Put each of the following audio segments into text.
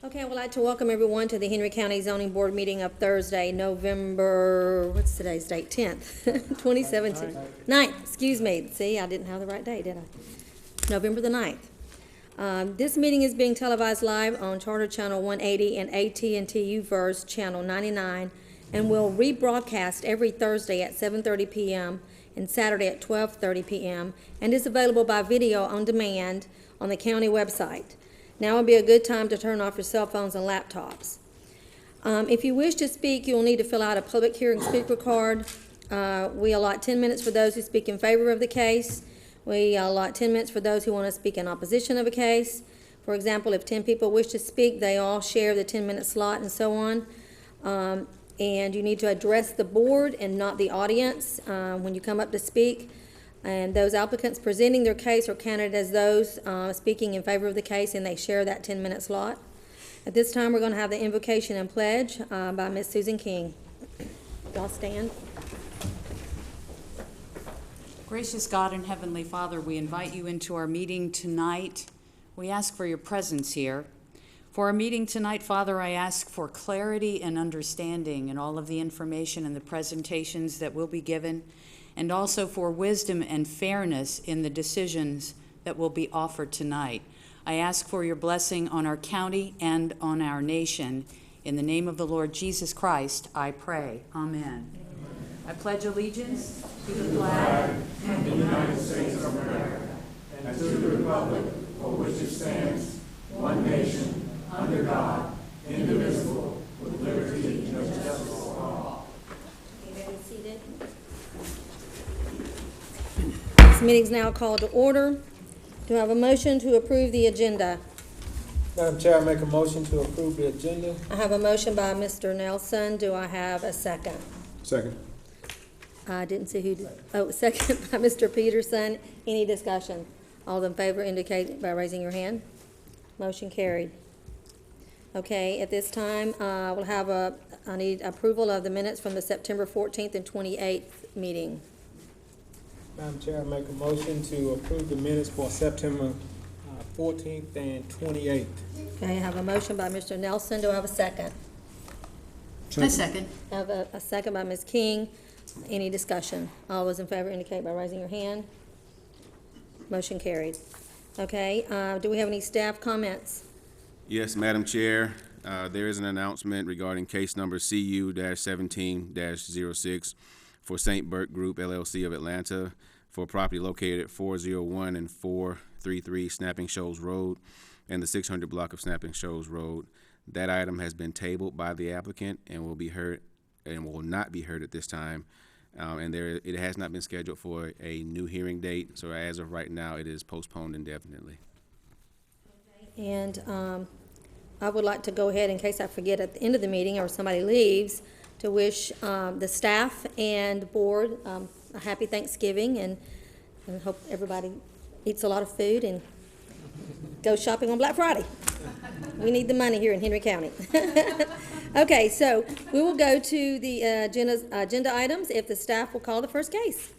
Okay, I would like to welcome everyone to the Henry County Zoning Board meeting of Thursday, November, what's today's date? 10th, 2017. 9th, excuse me. See, I didn't have the right date, did I? November the 9th. This meeting is being televised live on Charter Channel 180 and AT&T UVerse Channel 99 and will rebroadcast every Thursday at 7:30 p.m. and Saturday at 12:30 p.m. and is available by video on demand on the county website. Now would be a good time to turn off your cell phones and laptops. If you wish to speak, you will need to fill out a public hearing speaker card. We allot 10 minutes for those who speak in favor of the case. We allot 10 minutes for those who want to speak in opposition of a case. For example, if 10 people wish to speak, they all share the 10-minute slot and so on. And you need to address the board and not the audience when you come up to speak. And those applicants presenting their case are counted as those speaking in favor of the case, and they share that 10-minute slot. At this time, we're going to have the invocation and pledge by Ms. Susan King. Y'all stand. Gracious God and Heavenly Father, we invite you into our meeting tonight. We ask for your presence here. For our meeting tonight, Father, I ask for clarity and understanding in all of the information and the presentations that will be given, and also for wisdom and fairness in the decisions that will be offered tonight. I ask for your blessing on our county and on our nation. In the name of the Lord Jesus Christ, I pray. Amen. I pledge allegiance to the flag of the United States of America and to the republic for which it stands, one nation, under God, indivisible, with liberty and justice for all. Everybody seated. This meeting is now called to order. Do I have a motion to approve the agenda? Madam Chair, I make a motion to approve the agenda. I have a motion by Mr. Nelson. Do I have a second? Second. I didn't see who did. Oh, second by Mr. Peterson. Any discussion? All in favor indicate by raising your hand. Motion carried. Okay, at this time, we'll have I need approval of the minutes from the September 14th and 28th meeting. Madam Chair, I make a motion to approve the minutes for September 14th and 28th. Okay, I have a motion by Mr. Nelson. Do I have a second? I second. I have a second by Ms. King. Any discussion? All those in favor indicate by raising your hand. Motion carried. Okay, do we have any staff comments? Yes, Madam Chair, there is an announcement regarding case number CU-17-06 for St. Bert Group LLC of Atlanta for property located at 401 and 433 Snapping Shoals Road and the 600 block of Snapping Shoals Road. That item has been tabled by the applicant and will be heard and will not be heard at this time. It has not been scheduled for a new hearing date, so as of right now, it is postponed indefinitely. And I would like to go ahead, in case I forget at the end of the meeting or somebody leaves, to wish the staff and the board a happy Thanksgiving, and hope everybody eats a lot of food and goes shopping on Black Friday. We need the money here in Henry County. Okay, so we will go to the agenda items if the staff will call the first case.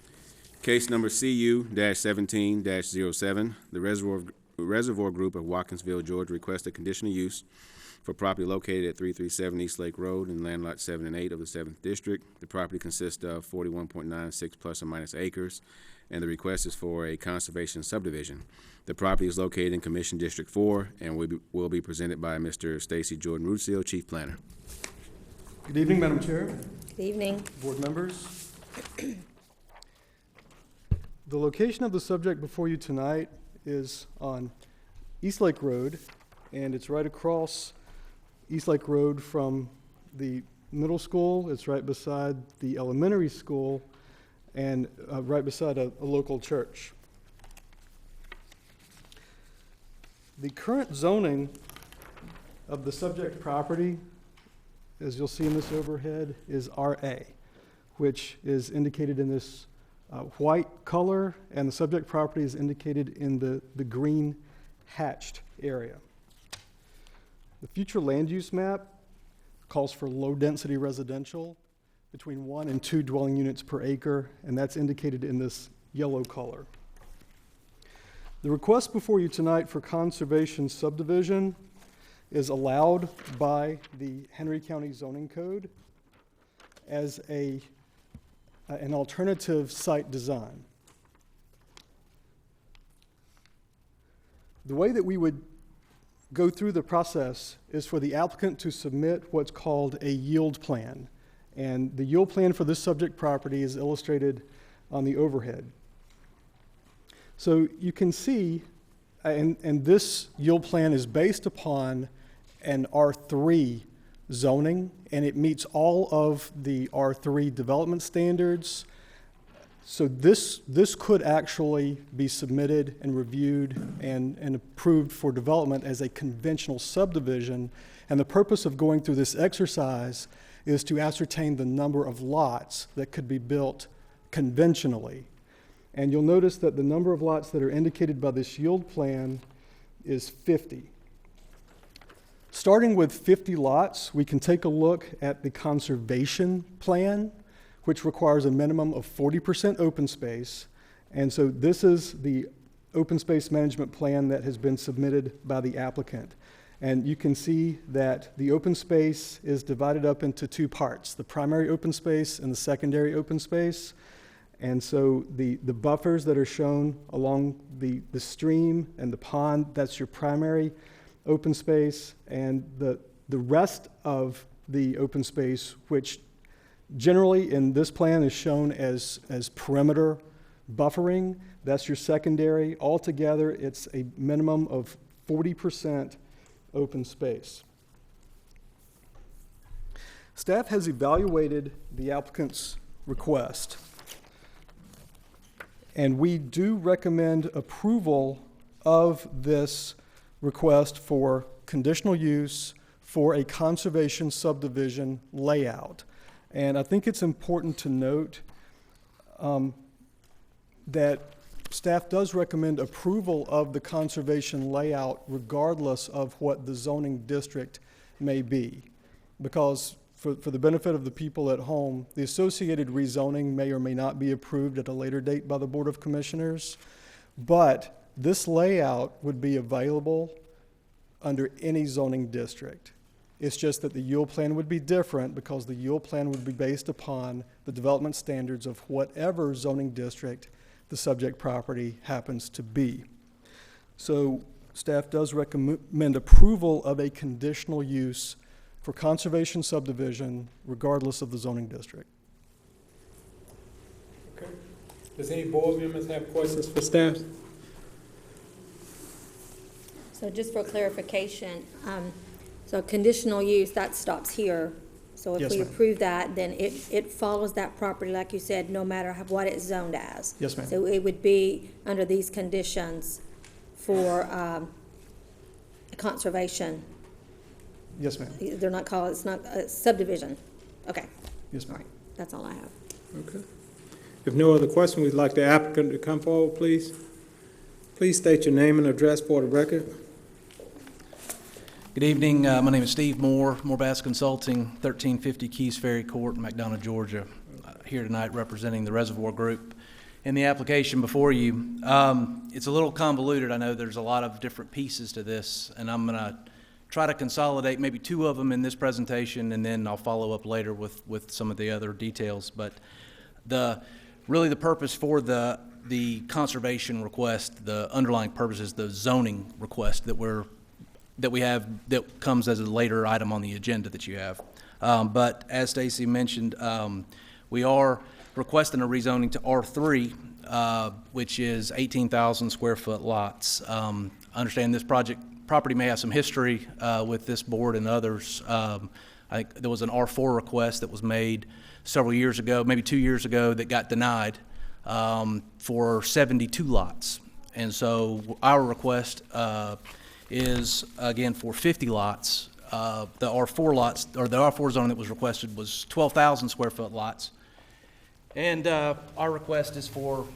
Case number CU-17-07, the Reservoir Group of Watkinsville, Georgia, requests a conditional use for property located at 337 East Lake Road in land lot 7 and 8 of the 7th District. The property consists of 41.96 plus or minus acres, and the request is for a conservation subdivision. The property is located in Commission District 4 and will be presented by Mr. Stacy Jordan Rudsell, Chief Planner. Good evening, Madam Chair. Good evening. Board members. The location of the subject before you tonight is on East Lake Road, and it's right across East Lake Road from the middle school. It's right beside the elementary school and right beside a local church. The current zoning of the subject property, as you'll see in this overhead, is RA, which is indicated in this white color, and the subject property is indicated in the green hatched area. The future land use map calls for low-density residential between 1 and 2 dwelling units per acre, and that's indicated in this yellow color. The request before you tonight for conservation subdivision is allowed by the Henry County Zoning Code as an alternative site design. The way that we would go through the process is for the applicant to submit what's called a yield plan. And the yield plan for this subject property is illustrated on the overhead. So you can see, and this yield plan is based upon an R3 zoning, and it meets all of the R3 development standards. So this could actually be submitted and reviewed and approved for development as a conventional subdivision. And the purpose of going through this exercise is to ascertain the number of lots that could be built conventionally. And you'll notice that the number of lots that are indicated by this yield plan is 50. Starting with 50 lots, we can take a look at the conservation plan, which requires a minimum of 40% open space. And so this is the open space management plan that has been submitted by the applicant. And you can see that the open space is divided up into two parts, the primary open space and the secondary open space. And so the buffers that are shown along the stream and the pond, that's your primary open space. And the rest of the open space, which generally in this plan is shown as perimeter buffering, that's your secondary. Altogether, it's a minimum of 40% open space. Staff has evaluated the applicant's request, and we do recommend approval of this request for conditional use for a conservation subdivision layout. And I think it's important to note that staff does recommend approval of the conservation layout regardless of what the zoning district may be. Because for the benefit of the people at home, the associated rezoning may or may not be approved at a later date by the Board of Commissioners, but this layout would be available under any zoning district. It's just that the yield plan would be different because the yield plan would be based upon the development standards of whatever zoning district the subject property happens to be. So staff does recommend approval of a conditional use for conservation subdivision regardless of the zoning district. Okay. Does any board members have questions for staff? So just for clarification, so conditional use, that stops here. So if Yes, we ma'am. approve that, then it follows that property, like you said, no matter what it's zoned as. Yes, ma'am. So it would be under these conditions for conservation. Yes, ma'am. They're not called, it's not a subdivision. Okay, Yes, all ma'am. right, that's all I have. Okay. If no other question, we'd like the applicant to come forward, please. Please state your name and address for the record. Good evening. My name is Steve Moore, Bass Consulting, 1350 Keys Ferry Court, McDonough, Georgia. Here tonight representing the Reservoir Group. In the application before you, it's a little convoluted. I know there's a lot of different pieces to this, and I'm going to try to consolidate maybe two of them in this presentation, and then I'll follow up later with some of the other details. But really the purpose for the conservation request, the underlying purpose is the zoning request that we have that comes as a later item on the agenda that you have. But as Stacy mentioned, we are requesting a rezoning to R3, which is 18,000 square foot lots. I understand this property may have some history with this board and others. I think there was an R4 request that was made several years ago, maybe 2 years ago, that got denied for 72 lots. And so our request is again for 50 lots. The R4 lots, or the R4 zone that was requested was 12,000 square foot lots. And our request is for,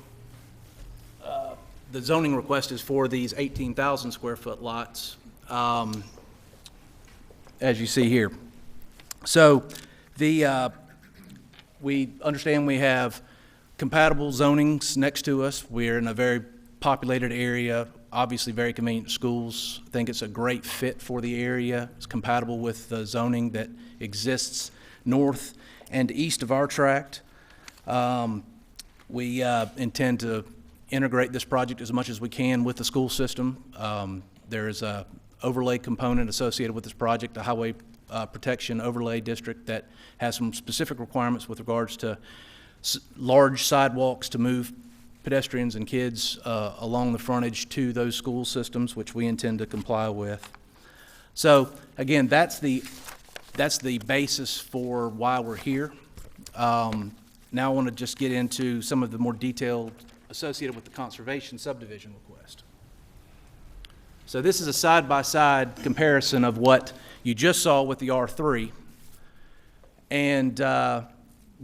the zoning request is for these 18,000 square foot lots, as you see here. So we understand we have compatible zonings next to us. We're in a very populated area. obviously very convenient to schools. I think it's a great fit for the area. It's compatible with the zoning that exists north and east of our tract. We intend to integrate this project as much as we can with the school system. There is a overlay component associated with this project, a highway protection overlay district that has some specific requirements with regards to large sidewalks to move pedestrians and kids along the frontage to those school systems, which we intend to comply with. So again, that's the basis for why we're here. Now I want to just get into some of the more detailed associated with the conservation subdivision request. So this is a side-by-side comparison of what you just saw with the R3 and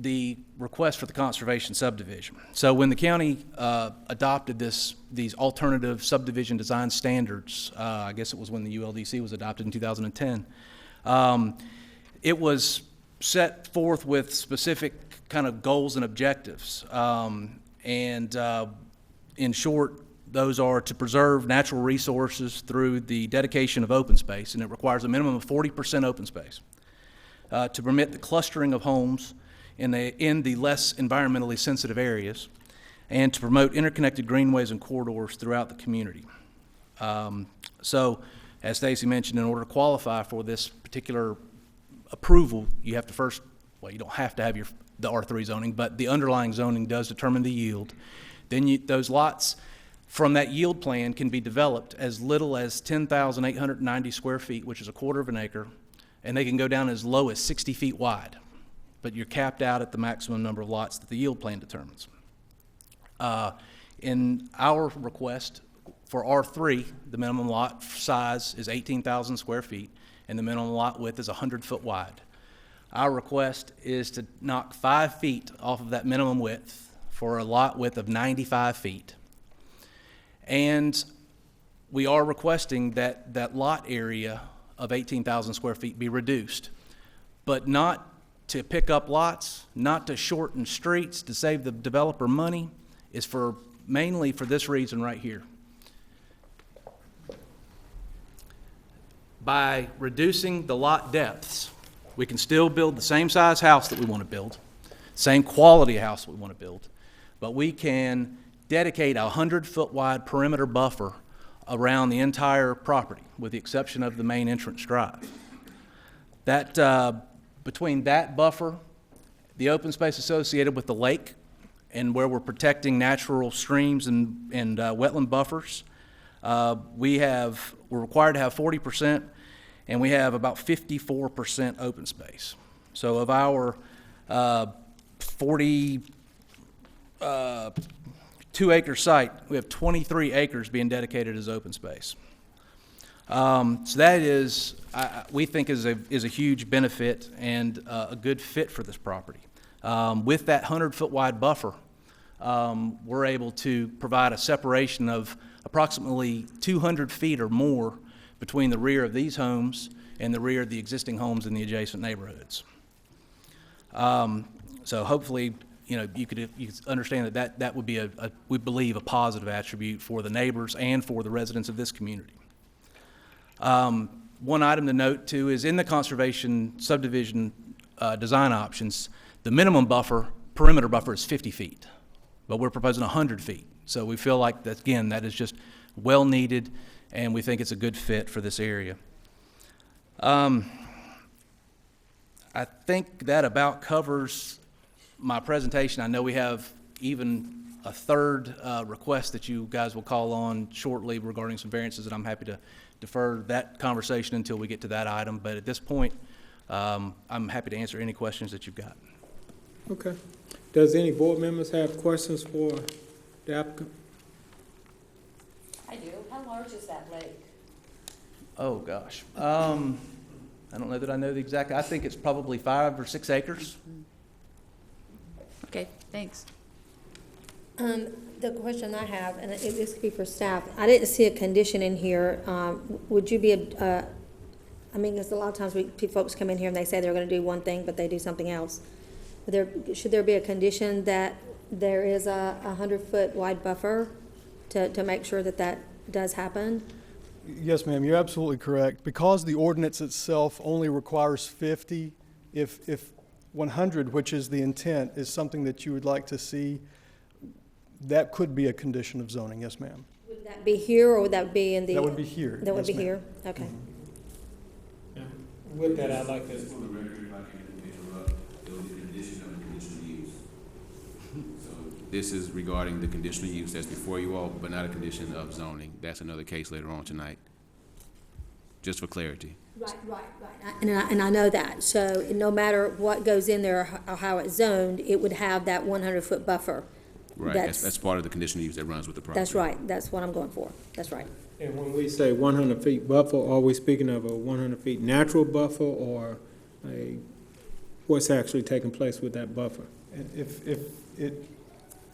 the request for the conservation subdivision. So when the county adopted these alternative subdivision design standards, I guess it was when the ULDC was adopted in 2010, it was set forth with specific kind of goals and objectives. In short, those are to preserve natural resources through the dedication of open space, and it requires a minimum of 40% open space, to permit the clustering of homes in the less environmentally sensitive areas, and to promote interconnected greenways and corridors throughout the community. So, as Stacy mentioned, in order to qualify for this particular approval, you have to first, well, you don't have to have the R3 zoning, but the underlying zoning does determine the yield. Then those lots from that yield plan can be developed as little as 10,890 square feet, which is a quarter of an acre, and they can go down as low as 60 feet wide. But you're capped out at the maximum number of lots that the yield plan determines. In our request for R3, the minimum lot size is 18,000 square feet, and the minimum lot width is 100 foot wide. Our request is to knock 5 feet off of that minimum width for a lot width of 95 feet. And we are requesting that that lot area of 18,000 square feet be reduced, but not to pick up lots, not to shorten streets, to save the developer money, is mainly for this reason right here. By reducing the lot depths, we can still build the same size house that we want to build, same quality house we want to build, but we can dedicate a 100-foot wide perimeter buffer around the entire property, with the exception of the main entrance drive. That between that buffer, the open space associated with the lake, and where we're protecting natural streams and wetland buffers, we're required to have 40%, and we have about 54% open space. So of our 42-acre site, we have 23 acres being dedicated as open space. So that is, we think, is a huge benefit and a good fit for this property. With that 100-foot wide buffer, we're able to provide a separation of approximately 200 feet or more between the rear of these homes and the rear of the existing homes in the adjacent neighborhoods. So hopefully, you could understand that would be we believe, a positive attribute for the neighbors and for the residents of this community. One item to note too is in the conservation subdivision design options, the minimum perimeter buffer is 50 feet, but we're proposing 100 feet. So we feel like that, again, that is just well needed, and we think it's a good fit for this area. I think that about covers my presentation. I know we have even a third request that you guys will call on shortly regarding some variances, and I'm happy to defer that conversation until we get to that item. But at this point, I'm happy to answer any questions that you've got. Okay. Does any board members have questions for the applicant? I do. How large is that lake? Oh, gosh. I don't know that I know the exact, I think it's probably 5 or 6 acres. Okay, thanks. The question I have, and this could be for staff, I didn't see a condition in here. Would you be, I mean, because a lot of times folks come in here and they say they're going to do one thing, but they do something else. Should there be a condition that there is a 100-foot wide buffer to make sure that does happen? Yes, ma'am, you're absolutely correct. Because the ordinance itself only requires 50, if 100, which is the intent, is something that you would like to see, that could be a condition of zoning, yes, ma'am. Would that be here, or would that be in the? That would be here. That would be yes, ma'am. here, okay. With that, I'd like to, Just for the record, if I can interrupt, it will be the condition of the conditional use. So this is regarding the conditional use that's before you all, but not a condition of zoning. That's another case later on tonight. Just for clarity. Right. And I know that, so no matter what goes in there or how it's zoned, it would have that 100-foot buffer. Right, that's part of the conditional use that runs with the property. That's right, that's what I'm going for, that's right. and when we say 100 feet buffer, are we speaking of a 100 feet natural buffer or what's actually taking place with that buffer? And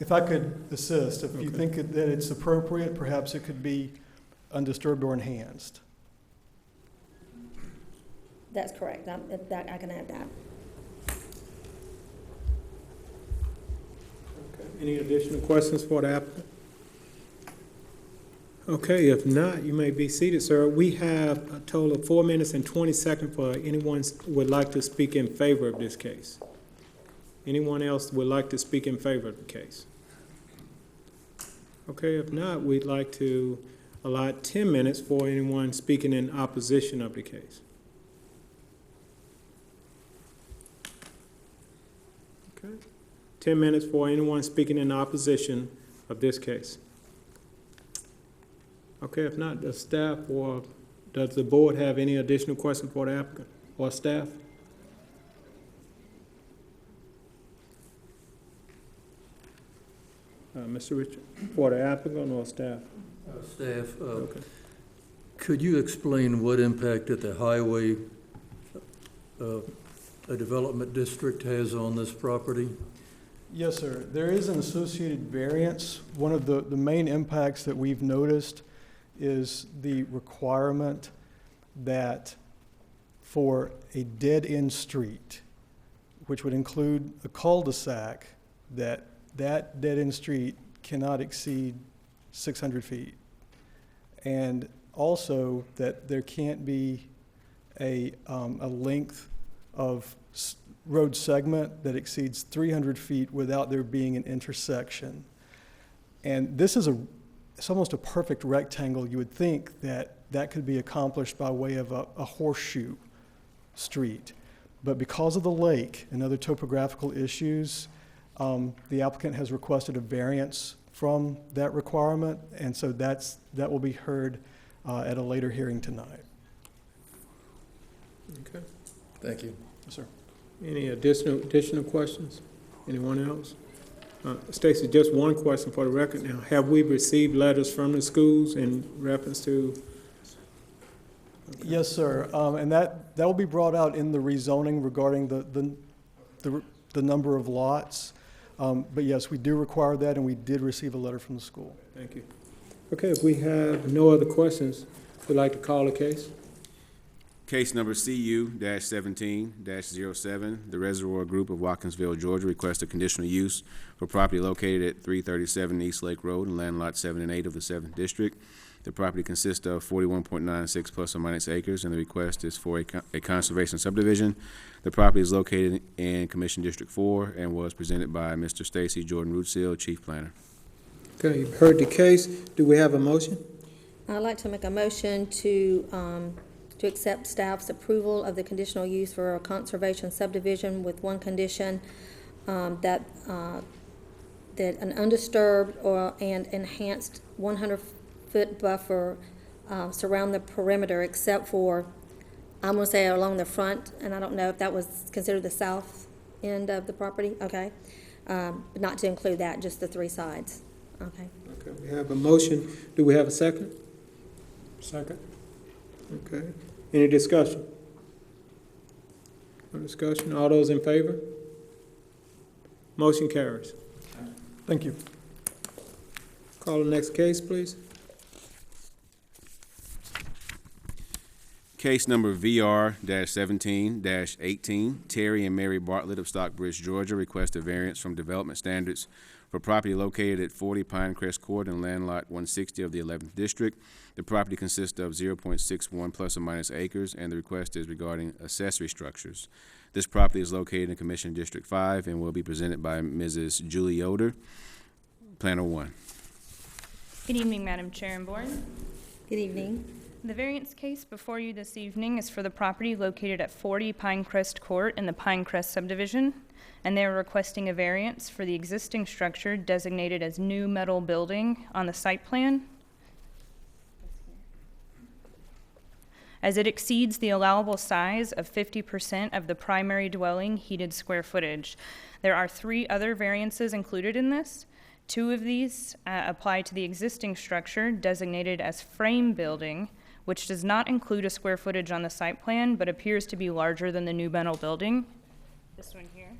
if I could assist, if you think that it's appropriate, perhaps it could be undisturbed or enhanced. That's correct, I can add that. Any additional questions for the applicant? Okay, if not, you may be seated, sir. We have a total of 4 minutes and 20 seconds for anyone would like to speak in favor of this case. Anyone else would like to speak in favor of the case? Okay, if not, we'd like to allot 10 minutes for anyone speaking in opposition of the case. Okay. 10 minutes for anyone speaking in opposition of this case. Okay, if not, does staff or does the board have any additional questions for the applicant or staff? Mr. Richard, for the applicant or staff? Staff, Okay. could you explain what impact that the highway, a development district has on this property? Yes, sir. There is an associated variance. One of the main impacts that we've noticed is the requirement that for a dead-end street, which would include a cul-de-sac, that dead-end street cannot exceed 600 feet. And also that there can't be a length of road segment that exceeds 300 feet without there being an intersection. And this is it's almost a perfect rectangle. You would think that that could be accomplished by way of a horseshoe street. But because of the lake and other topographical issues, the applicant has requested a variance from that requirement, and so that will be heard at a later hearing tonight. Okay. Thank you. Yes, sir. Any additional questions? Anyone else? Stacy, just one question for the record now. Have we received letters from the schools in reference to? Yes, sir. And that will be brought out in the rezoning regarding the number of lots. But yes, we do require that, and we did receive a letter from the school. Thank you. Okay, if we have no other questions, we'd like to call the case. Case number CU-17-07, the Reservoir Group of Watkinsville, Georgia, requests a conditional use for property located at 337 East Lake Road in land lot 7 and 8 of the 7th District. The property consists of 41.96 plus or minus acres, and the request is for a conservation subdivision. The property is located in Commission District 4 and was presented by Mr. Stacy Jordan Rootsil, Chief Planner. Okay, you've heard the case. Do we have a motion? I'd like to make a motion to accept staff's approval of the conditional use for a conservation subdivision with one condition, that an undisturbed and enhanced 100-foot buffer surround the perimeter except for, I'm going to say along the front, and I don't know if that was considered the south end of the property, okay? But not to include that, just the three sides, okay? Okay, we have a motion. Do we have a second? Second. Okay. Any discussion? No discussion. All those in favor? Motion carries. Thank you. Call the next case, please. Case number VR-17-18, Terry and Mary Bartlett of Stockbridge, Georgia, request a variance from development standards for property located at 40 Pinecrest Court in land lot 160 of the 11th District. The property consists of 0.61 plus or minus acres, and the request is regarding accessory structures. This property is located in Commission District 5 and will be presented by Mrs. Julie Yoder, Planner 1. Good evening, Madam Chair and Board. Good evening. The variance case before you this evening is for the property located at 40 Pinecrest Court in the Pinecrest subdivision, and they are requesting a variance for the existing structure designated as new metal building on the site plan, as it exceeds the allowable size of 50% of the primary dwelling heated square footage. There are 3 other variances included in this. 2 of these apply to the existing structure designated as frame building, which does not include a square footage on the site plan, but appears to be larger than the new metal building. This one here.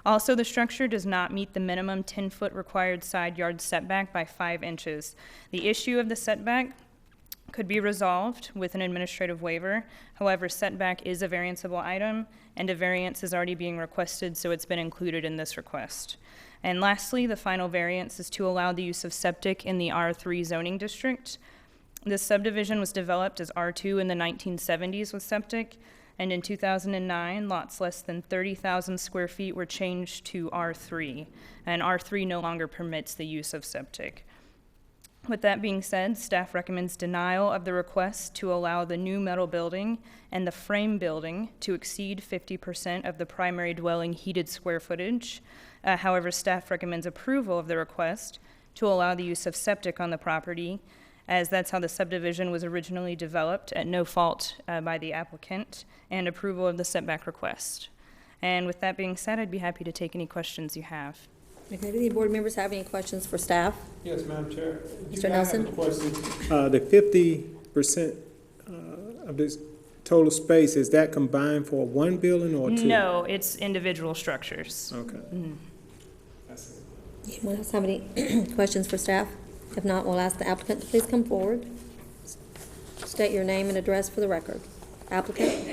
Also, the structure does not meet the minimum 10-foot required side yard setback by 5 inches. The issue of the setback could be resolved with an administrative waiver. However, setback is a varianceable item, and a variance is already being requested, so it's been included in this request. And lastly, the final variance is to allow the use of septic in the R3 zoning district. This subdivision was developed as R2 in the 1970s with septic, and in 2009, lots less than 30,000 square feet were changed to R3, and R3 no longer permits the use of septic. With that being said, staff recommends denial of the request to allow the new metal building and the frame building to exceed 50% of the primary dwelling heated square footage. However, staff recommends approval of the request to allow the use of septic on the property, as that's how the subdivision was originally developed at no fault by the applicant, and approval of the setback request. And with that being said, I'd be happy to take any questions you have. Okay, do any board members have any questions for staff? Yes, Madam Chair. Mr. Nelson? I have a question. The 50% of this total space, is that combined for one building or 2? No, it's individual structures. Okay. Anyone else have any questions for staff? If not, we'll ask the applicant to please come forward. State your name and address for the record. Applicant?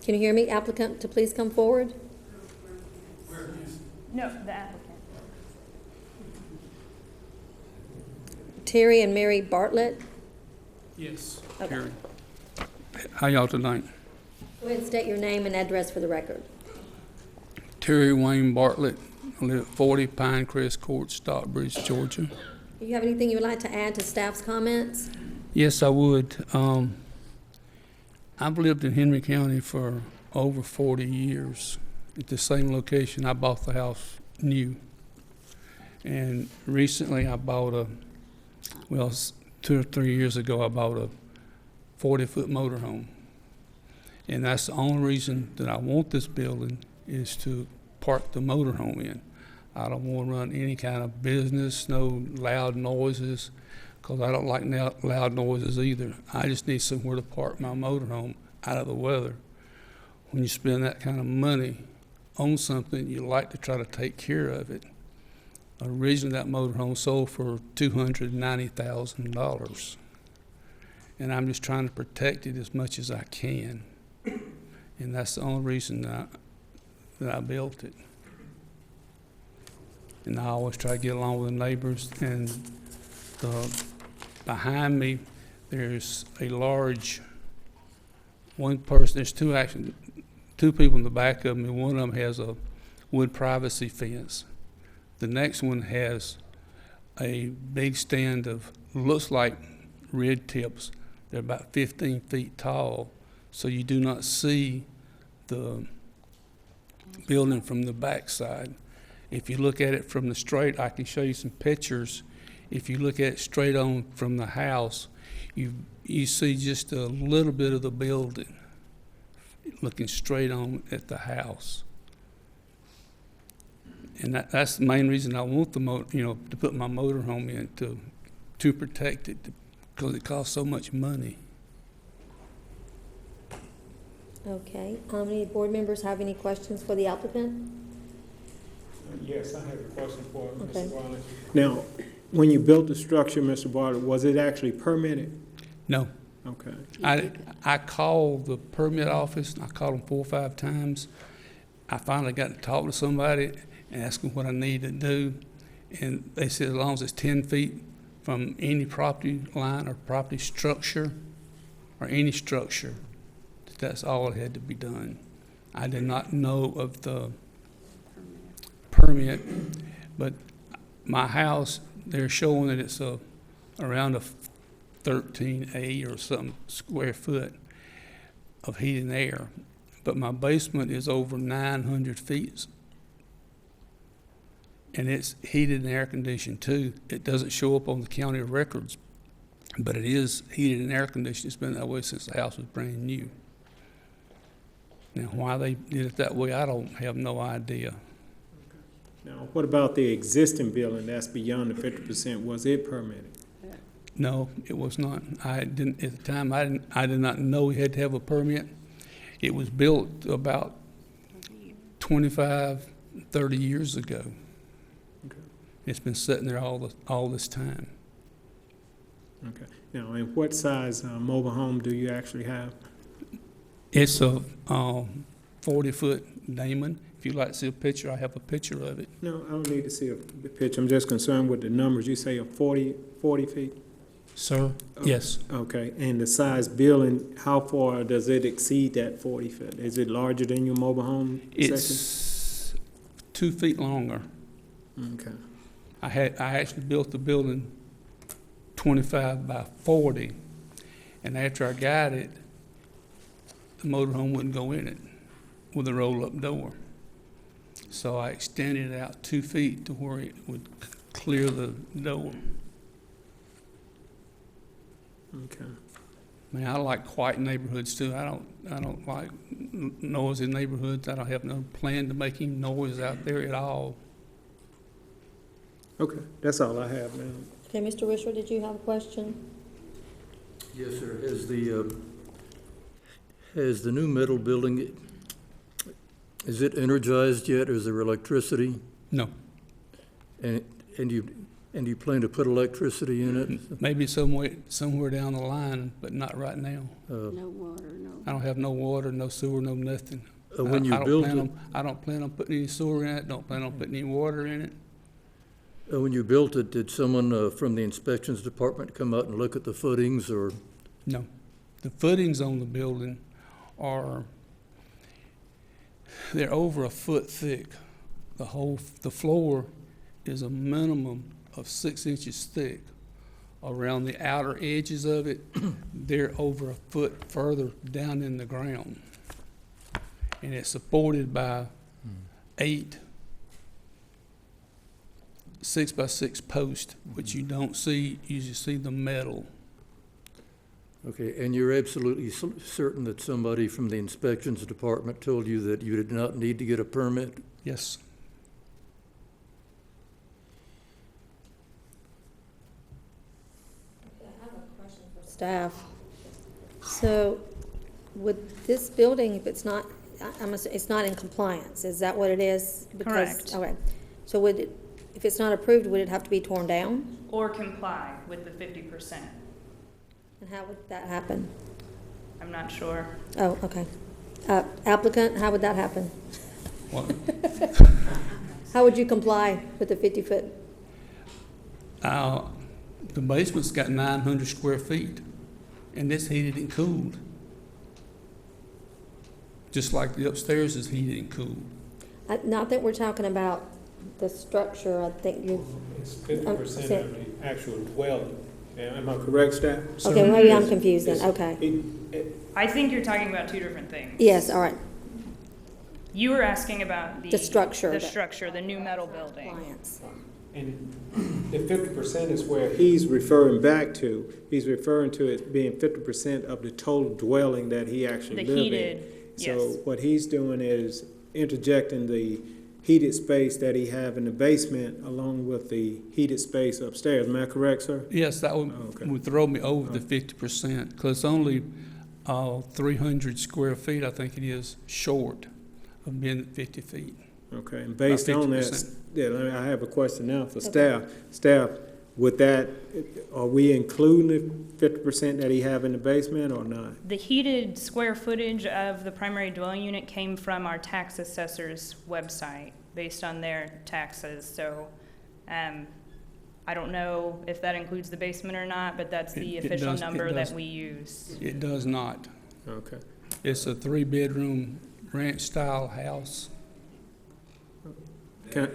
Can you hear me? Applicant to please come forward. No, the applicant. Terry and Mary Bartlett. Yes, Okay. Terry. How y'all tonight? Go ahead and state your name and address for the record. Terry Wayne Bartlett, I live at 40 Pinecrest Court, Stockbridge, Georgia. Do you have anything you would like to add to staff's comments? Yes, I would. I've lived in Henry County for over 40 years at the same location. I bought the house new. And recently I bought 2 or 3 years ago, I bought a 40-foot motorhome. And that's the only reason that I want this building is to park the motorhome in. I don't want to run any kind of business, no loud noises, because I don't like loud noises either. I just need somewhere to park my motorhome out of the weather. When you spend that kind of money on something, you like to try to take care of it. Originally, that motorhome sold for $290,000, and I'm just trying to protect it as much as I can, and that's the only reason that I built it. And I always try to get along with the neighbors. And behind me, there's a large one person. There's two people in the back of me. One of them has a wood privacy fence. The next one has a big stand of, looks like red tips. They're about 15 feet tall, so you do not see the building from the backside. If you look at it from the straight, I can show you some pictures. If you look at it straight on from the house, you see just a little bit of the building looking straight on at the house. And that's the main reason I want the to put my motorhome in, to protect it, because it costs so much money. Okay, any board members have any questions for the applicant? Yes, I have a question for Okay. Mr. Bartlett. Now, when you built the structure, Mr. Bartlett, was it actually permitted? No. Okay. I called the permit office, and I called them 4 or 5 times, I finally got to talk to somebody and ask them what I need to do. And they said as long as it's 10 feet from any property line or property structure or any structure, that's all that had to be done. I did not know of the permit, but my house, they're showing that it's around a 13A or something square foot of heat and air. But my basement is over 900 feet. And it's heated and air conditioned too. It doesn't show up on the county records, but it is heated and air conditioned. It's been that way since the house was brand new. Now, why they did it that way, I don't have no idea. Now, what about the existing building that's beyond the 50%? Was it permitted? No, it was not. I didn't, at the time, I did not know we had to have a permit. It was built about 25, 30 years ago. Okay. It's been sitting there all this time. Okay. Now, and what size mobile home do you actually have? It's a 40-foot Damon. If you'd like to see a picture, I have a picture of it. No, I don't need to see a picture. I'm just concerned with the numbers. You say a 40 feet? Sir? Oh. Yes. Okay, and the size building, how far does it exceed that 40 foot? Is it larger than your mobile home section? It's 2 feet longer. Okay, I actually built the building 25 by 40, and after I got it, the motorhome wouldn't go in it with a roll-up door. So I extended it out 2 feet to where it would clear the door. okay. I mean, I like quiet neighborhoods too. I don't like noisy neighborhoods. I don't have no plan to make any noise out there at all. Okay, that's all I have now. Okay, Mr. Wisher, did you have a question? Yes, sir. Has the new metal building, is it energized yet? Is there electricity? No, And you plan to put electricity in it? maybe somewhere down the line, but not right now. No water, no. I don't have no water, no sewer, no nothing. When I you don't built plan it, on- I don't plan on putting any sewer in it, don't plan on putting any water in it. when you built it, did someone from the inspections department come out and look at the footings or? No. The footings on the building they're over a foot thick. The floor is a minimum of 6 inches thick. Around the outer edges of it, they're over a foot further down in the ground. And it's supported by 8 6-by-6 posts, which you don't see, you just see the metal. Okay, and you're absolutely certain that somebody from the inspections department told you that you did not need to get a permit? Yes. Staff. So would this building, if it's not, it's not in compliance, is that what it is? Correct. Okay. So if it's not approved, would it have to be torn down? Or comply with the 50%. And how would that happen? I'm not sure. Oh, okay. Applicant, how would that happen? What? How would you comply with the 50-foot? The basement's got 900 square feet, and it's heated and cooled. Just like the upstairs is heated and cooled. Not that we're talking about the structure, I think you, It's 50% of the actual dwelling. Am I correct, staff? okay, maybe I'm confused then, okay. I think you're talking about two different things. Yes, all right. You were asking about The structure. The structure, the new metal building. Compliance. And the 50% is where he's referring back to. He's referring to it being 50% of the total dwelling that he actually The live in. heated, yes. So what he's doing is interjecting the heated space that he have in the basement along with the heated space upstairs. Am I correct, sir? Yes, that Okay. would throw me over the 50%, because it's only 300 square feet, I think it is, short of being at 50 feet. Okay, and based on that, 50%. yeah, I have a question now for staff. Staff, With that, are we including the 50% that he have in the basement or not? The heated square footage of the primary dwelling unit came from our tax assessor's website based on their taxes. So I don't know if that includes the basement or not, but that's the It official does- it number does. that we use. It does not. Okay. It's a 3-bedroom ranch-style house. Can-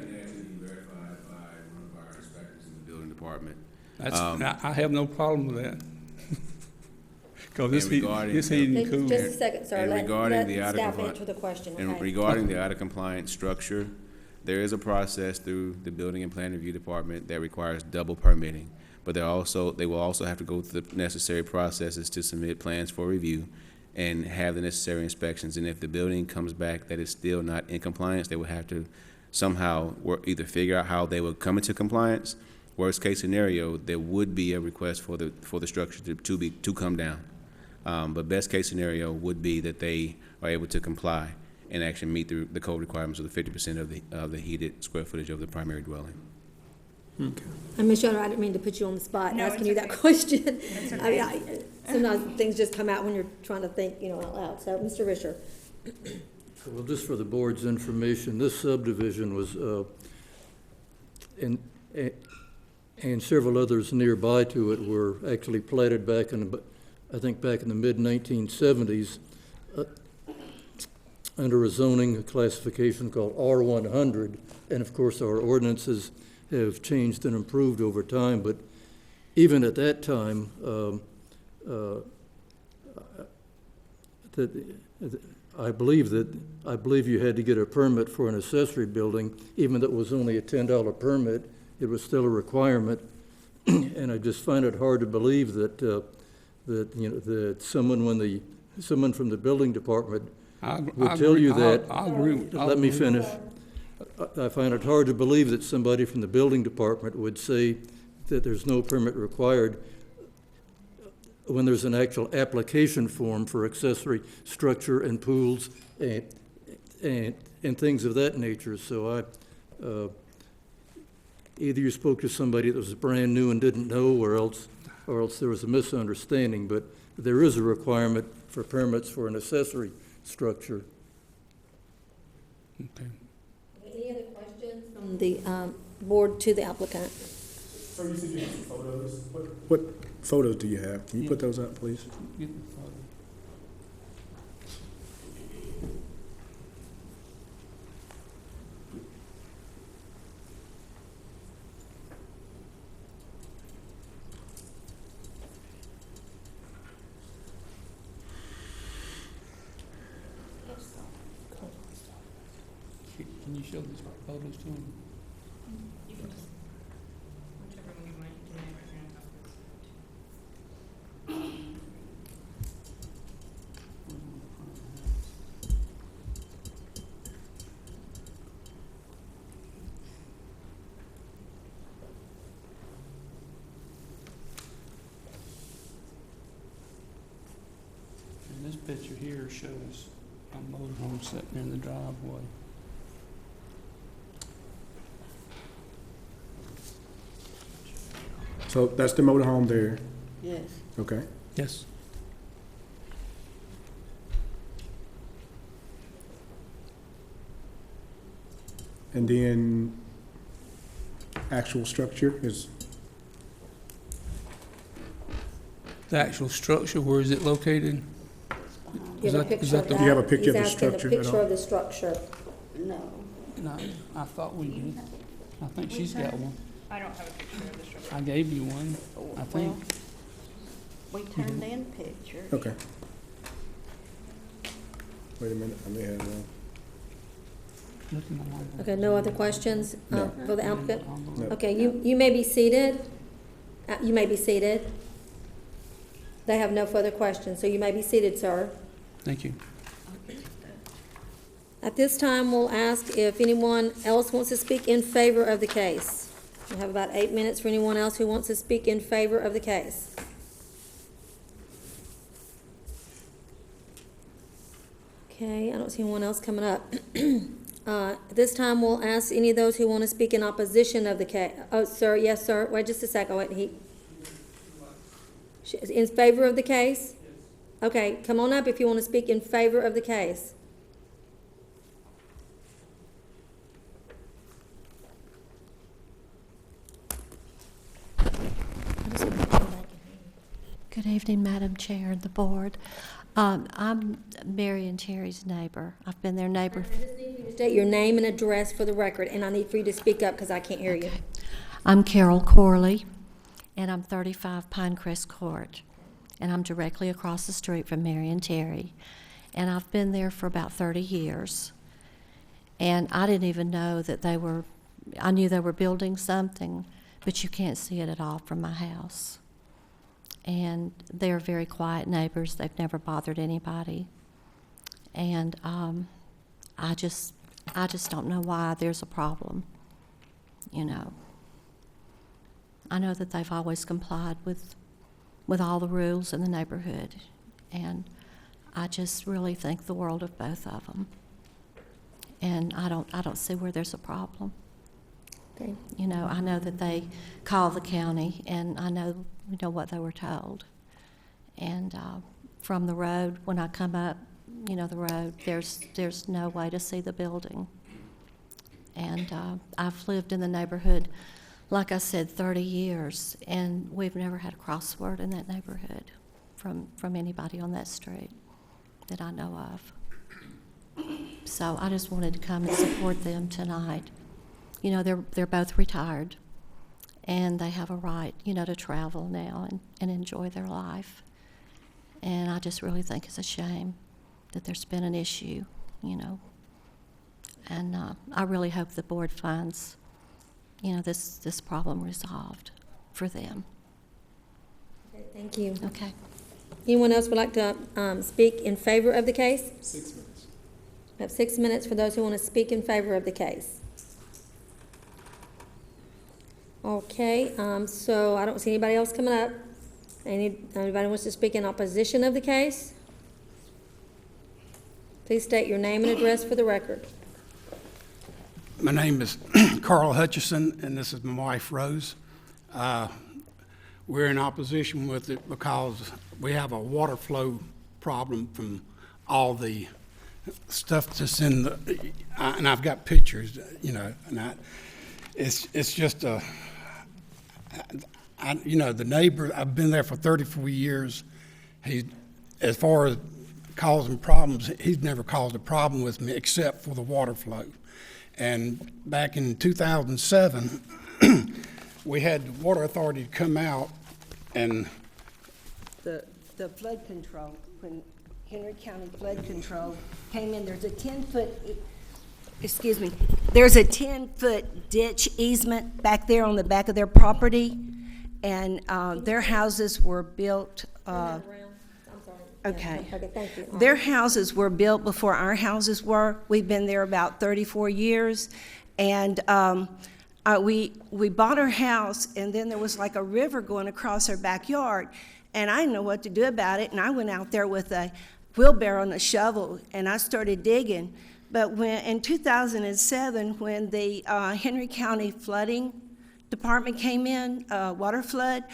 Verified by one of our inspectors in the building department. That's, Um, I have no problem with that. Because this And heat, regarding- this heating Hey, and cooling. just a second, sir. And Let regarding the staff out-of-compli- answer the question, And okay? regarding the out-of-compliance structure, there is a process through the Building and Plan Review Department that requires double permitting. But they will also have to go through the necessary processes to submit plans for review and have the necessary inspections. And if the building comes back that is still not in compliance, they will have to somehow either figure out how they will come into compliance. Worst case scenario, there would be a request for the structure to come down. But best case scenario would be that they are able to comply and actually meet the code requirements of the 50% of the heated square footage of the primary dwelling. And Ms. Yoder, I didn't mean to put you on the spot No, asking it's you that okay. question. It's I mean, okay. sometimes things just come out when you're trying to think, out loud. So, Mr. Risher. Well, just for the board's information, this subdivision was, and several others nearby to it were actually platted back in, I think back in the mid-1970s, under a zoning classification called R100. And of course, our ordinances have changed and improved over time, but even at that time, I believe you had to get a permit for an accessory building, even though it was only a $10 permit, it was still a requirement. And I just find it hard to believe that someone from the building department would tell you that. I agree. Let me finish. I find it hard to believe that somebody from the building department would say that there's no permit required when there's an actual application form for accessory structure and pools and things of that nature. So either you spoke to somebody that was brand new and didn't know, or else there was a misunderstanding. But there is a requirement for permits for an accessory structure. Okay. Any other questions from the board to the applicant? Sir, you said you have some photos. What photos do you have? Can you put those up, please? Get the photo. Can you show these photos to them? You can just, whichever one you want, you can right here on top of this. And this picture here shows a motorhome sitting in the driveway. So that's the motorhome there. Yes. Okay. Yes. And then actual structure is, The actual structure, where is it located? You Is have a that- is picture that of the- that? Do you have a picture of the He's asking structure the at picture all? of the structure. No. No, I thought we did. I think she's got one. I don't have a picture of the structure. I gave you one, I think. We turned in pictures. okay. Wait a minute, I may have one. Look in the hallway. Okay, no other questions No. for the applicant? No. Okay, you may be seated. You may be seated. They have no further questions, so you may be seated, sir. Thank you. At this time, we'll ask if anyone else wants to speak in favor of the case. We have about 8 minutes for anyone else who wants to speak in favor of the case. Okay, I don't see anyone else coming up. This time we'll ask any of those who want to speak in opposition of the case. Oh, sir, yes, sir. Wait just a second. Wait, in favor of the case? Okay, come on up if you want to speak in favor of the case. Good evening, Madam Chair and the board. I'm Mary and Terry's neighbor. I've been their neighbor. I just need you to state your name and address for the record, and I need for you to speak up because I can't hear you. I'm Carol Corley, and I'm 35 Pinecrest Court, and I'm directly across the street from Mary and Terry. And I've been there for about 30 years. And I didn't even know that I knew they were building something, but you can't see it at all from my house. And they're very quiet neighbors. They've never bothered anybody. And I just don't know why there's a problem, you know. I know that they've always complied with all the rules in the neighborhood, and I just really think the world of both of them. And I don't see where there's a problem. Okay. You know, I know that they call the county, and I know what they were told. And from the road, when I come up, the road, there's no way to see the building. And I've lived in the neighborhood, like I said, 30 years, and we've never had a crossword in that neighborhood from anybody on that street that I know of. So I just wanted to come and support them tonight. You know, they're both retired, and they have a right, to travel now and enjoy their life. And I just really think it's a shame that there's been an issue, And I really hope the board finds, this problem resolved for them. Okay, thank you. Okay. Anyone else would like to speak in favor of the case? 6 minutes. We have 6 minutes for those who want to speak in favor of the case. Okay, so I don't see anybody else coming up. Anybody wants to speak in opposition of the case? Please state your name and address for the record. My name is Carl Hutchison, and this is my wife, Rose. We're in opposition with it because we have a water flow problem from all the stuff that's in the, and I've got pictures, and it's just a, the neighbor, I've been there for 34 years. As far as causing problems, he's never caused a problem with me except for the water flow. And back in 2007, we had the Water Authority come out and the flood control, when Henry County Flood Control came in, there's a 10-foot, there's a 10-foot ditch easement back there on the back of their property, and their houses were built, okay, thank you. their houses were built before our houses were. We've been there about 34 years, and we bought our house, and then there was like a river going across our backyard, and I didn't know what to do about it, and I went out there with a wheelbarrow and a shovel, and I started digging. But in 2007, when the Henry County Flooding Department came in, water flood,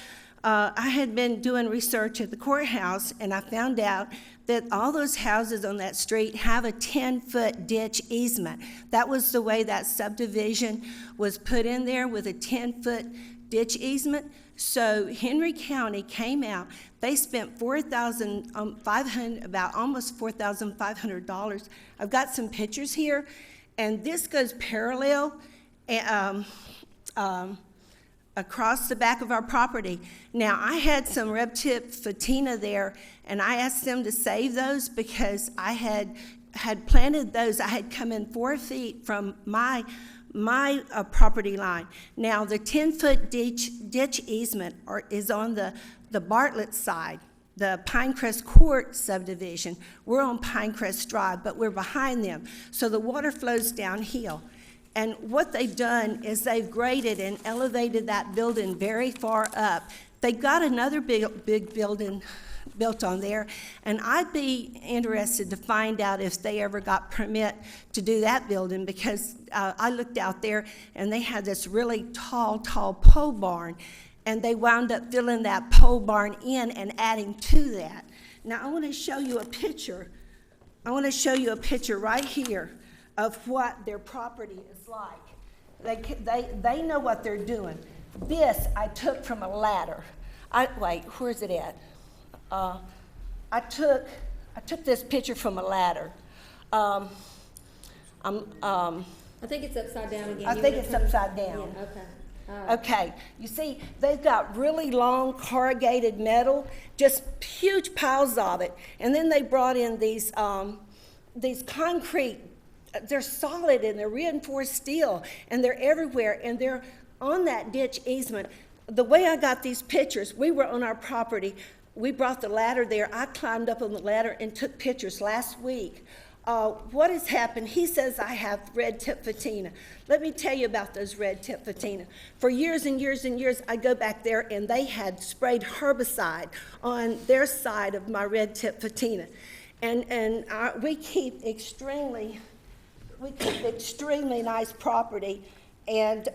I had been doing research at the courthouse, and I found out that all those houses on that street have a 10-foot ditch easement. That was the way that subdivision was put in there, with a 10-foot ditch easement. So Henry County came out. They spent about almost $4,500. I've got some pictures here, and this goes parallel across the back of our property. Now, I had some red-tip phatina there, and I asked them to save those because I had planted those. I had come in 4 feet from my property line. Now, the 10-foot ditch easement is on the Bartlett side, the Pinecrest Court subdivision. We're on Pinecrest Drive, but we're behind them. So the water flows downhill. And what they've done is they've graded and elevated that building very far up. They've got another big building built on there. And I'd be interested to find out if they ever got permit to do that building, because I looked out there and they had this really tall pole barn, and they wound up filling that pole barn in and adding to that. Now I want to show you a picture. I want to show you a picture right here of what their property is like. They know what they're doing. This I took from a ladder. Wait, where's it at? I took this picture from a ladder. I think it's upside down again. I think it's upside down. Yeah, okay. All right. Okay, you see, they've got really long corrugated metal, just huge piles of it. And then they brought in these concrete, they're solid and they're reinforced steel, and they're everywhere, and they're on that ditch easement. The way I got these pictures, we were on our property. We brought the ladder there. I climbed up on the ladder and took pictures last week. What has happened? He says I have red tip patina. Let me tell you about those red tip patina. For years and years and years, I go back there and they had sprayed herbicide on their side of my red tip patina. And we keep extremely nice property, and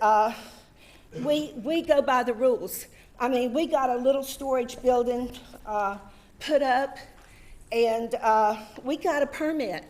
we go by the rules. I mean, we got a little storage building put up, and we got a permit.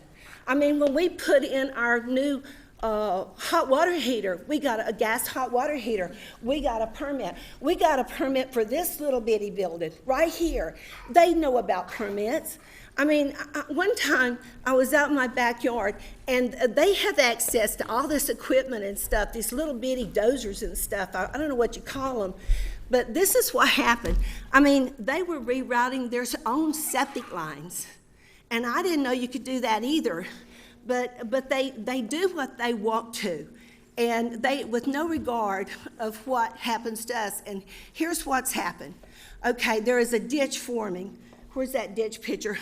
I mean, when we put in our new hot water heater, we got a gas hot water heater, we got a permit. We got a permit for this little bitty building right here. They know about permits. I mean, one time I was out in my backyard, and they have access to all this equipment and stuff, these little bitty dozers and stuff. I don't know what you call them, but this is what happened. I mean, they were rerouting their own septic lines, and I didn't know you could do that either. But they do what they want to, and they, with no regard of what happens to us. And here's what's happened. Okay, there is a ditch forming. Where's that ditch picture?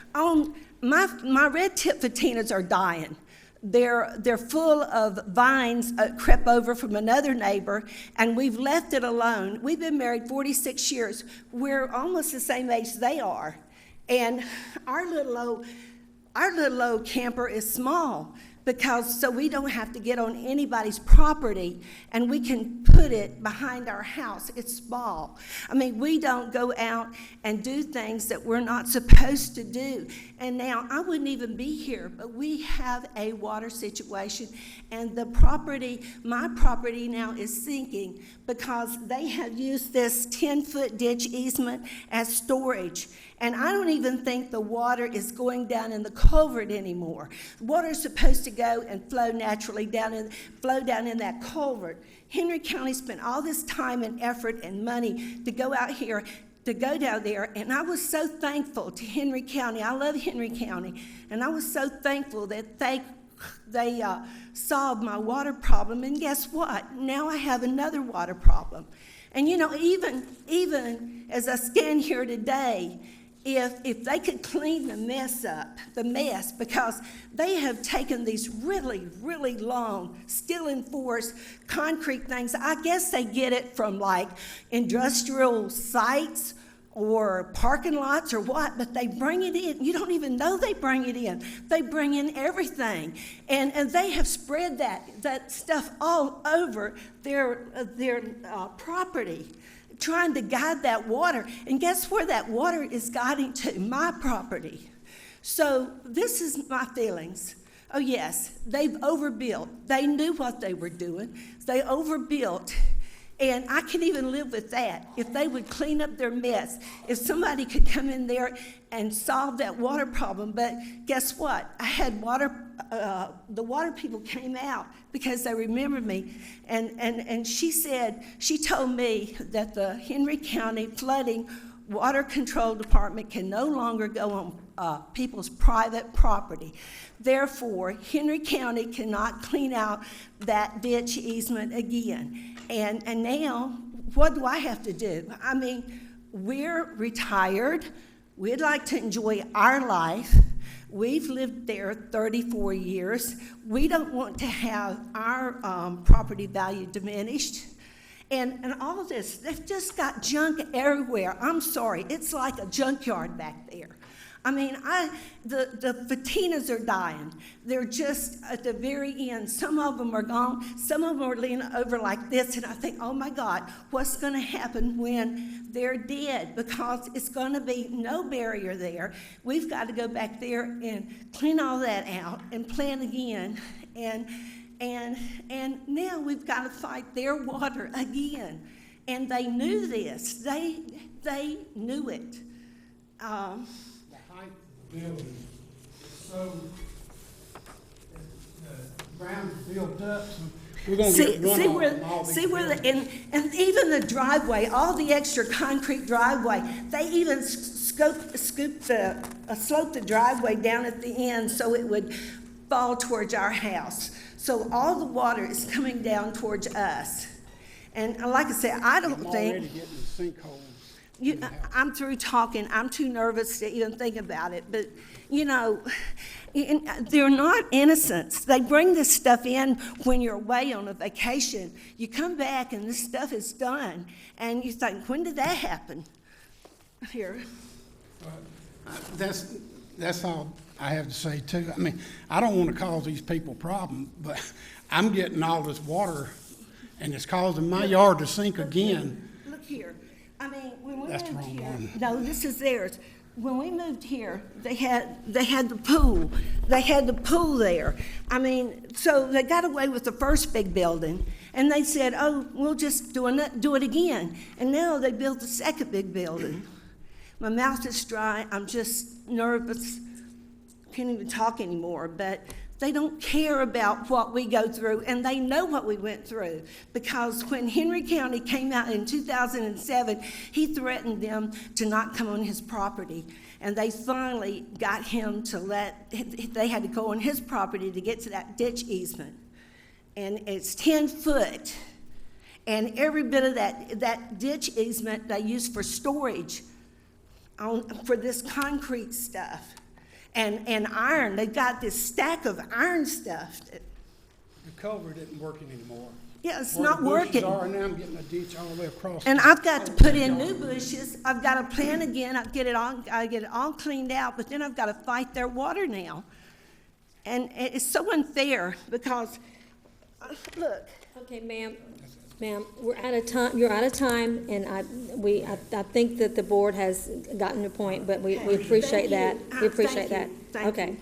My red tip patinas are dying. They're full of vines crept over from another neighbor, and we've left it alone. We've been married 46 years. We're almost the same age they are. And our little old camper is small, so we don't have to get on anybody's property, and we can put it behind our house. It's small. I mean, we don't go out and do things that we're not supposed to do. And now, I wouldn't even be here, but we have a water situation, and my property now is sinking because they have used this 10-foot ditch easement as storage. And I don't even think the water is going down in the culvert anymore. Water is supposed to go and flow naturally down in that culvert. Henry County spent all this time and effort and money to go out here, to go down there, and I was so thankful to Henry County. I love Henry County, and I was so thankful that they solved my water problem. And guess what? Now I have another water problem. And you know, even as I stand here today, if they could clean the mess, because they have taken these really, really long, still enforced concrete things. I guess they get it from like industrial sites or parking lots or what, but they bring it in. You don't even know they bring it in. They bring in everything. And they have spread that stuff all over their property, trying to guide that water. And guess where that water is guiding to? My property. So this is my feelings. Oh yes, they've overbuilt. They knew what they were doing. They overbuilt. And I can even live with that if they would clean up their mess, if somebody could come in there and solve that water problem. But guess what? I had the water people came out because they remembered me. And she told me that the Henry County Flooding Water Control Department can no longer go on people's private property. Therefore, Henry County cannot clean out that ditch easement again. And now, what do I have to do? I mean, we're retired. We'd like to enjoy our life. We've lived there 34 years. We don't want to have our property value diminished. And all this, they've just got junk everywhere. I'm sorry, it's like a junkyard back there. I mean, the patinas are dying. They're just at the very end. Some of them are gone. Some of them are leaning over like this, and I think, oh my God, what's going to happen when they're dead? Because it's going to be no barrier there. We've got to go back there and clean all that out and plant again. And now we've got to fight their water again. And they knew this. They knew it. Building. So the ground built up, so we're gonna get runoff. See where and even the driveway, all the extra concrete driveway, they even sloped the driveway down at the end so it would fall towards our house. So all the water is coming down towards us. And like I said, I don't think. Already getting the sinkholes. I'm through talking. I'm too nervous to even think about it. But, you know, they're not innocents. They bring this stuff in when you're away on a vacation. You come back and this stuff is done. And you think, when did that happen? Here. That's all I have to say, too. I mean, I don't want to cause these people problems, but I'm getting all this water, and it's causing my yard to sink again. Look here. I mean, when we That's the moved wrong here, one. no, this is theirs. When we moved here, they had the pool. They had the pool there. I mean, so they got away with the first big building, and they said, "Oh, we'll just do it again." And now they built the second big building. My mouth is dry. I'm just nervous. Can't even talk anymore. But they don't care about what we go through, and they know what we went through. Because when Henry County came out in 2007, he threatened them to not come on his property. And they finally got him to they had to go on his property to get to that ditch easement. And it's 10 foot. And every bit of that ditch easement they use for storage for this concrete stuff. And iron, they've got this stack of iron stuff. The culvert isn't working anymore. Yeah, it's Where not the bushes working. are, and now I'm getting a ditch all the way across. And I've got to put in new bushes. I've got to plant again. I get it all cleaned out, but then I've got to fight their water now. And it's so unfair because, look. Okay, ma'am, we're out of time, you're out of time, and I think that the board has gotten the point, but we appreciate that. We appreciate that. Okay.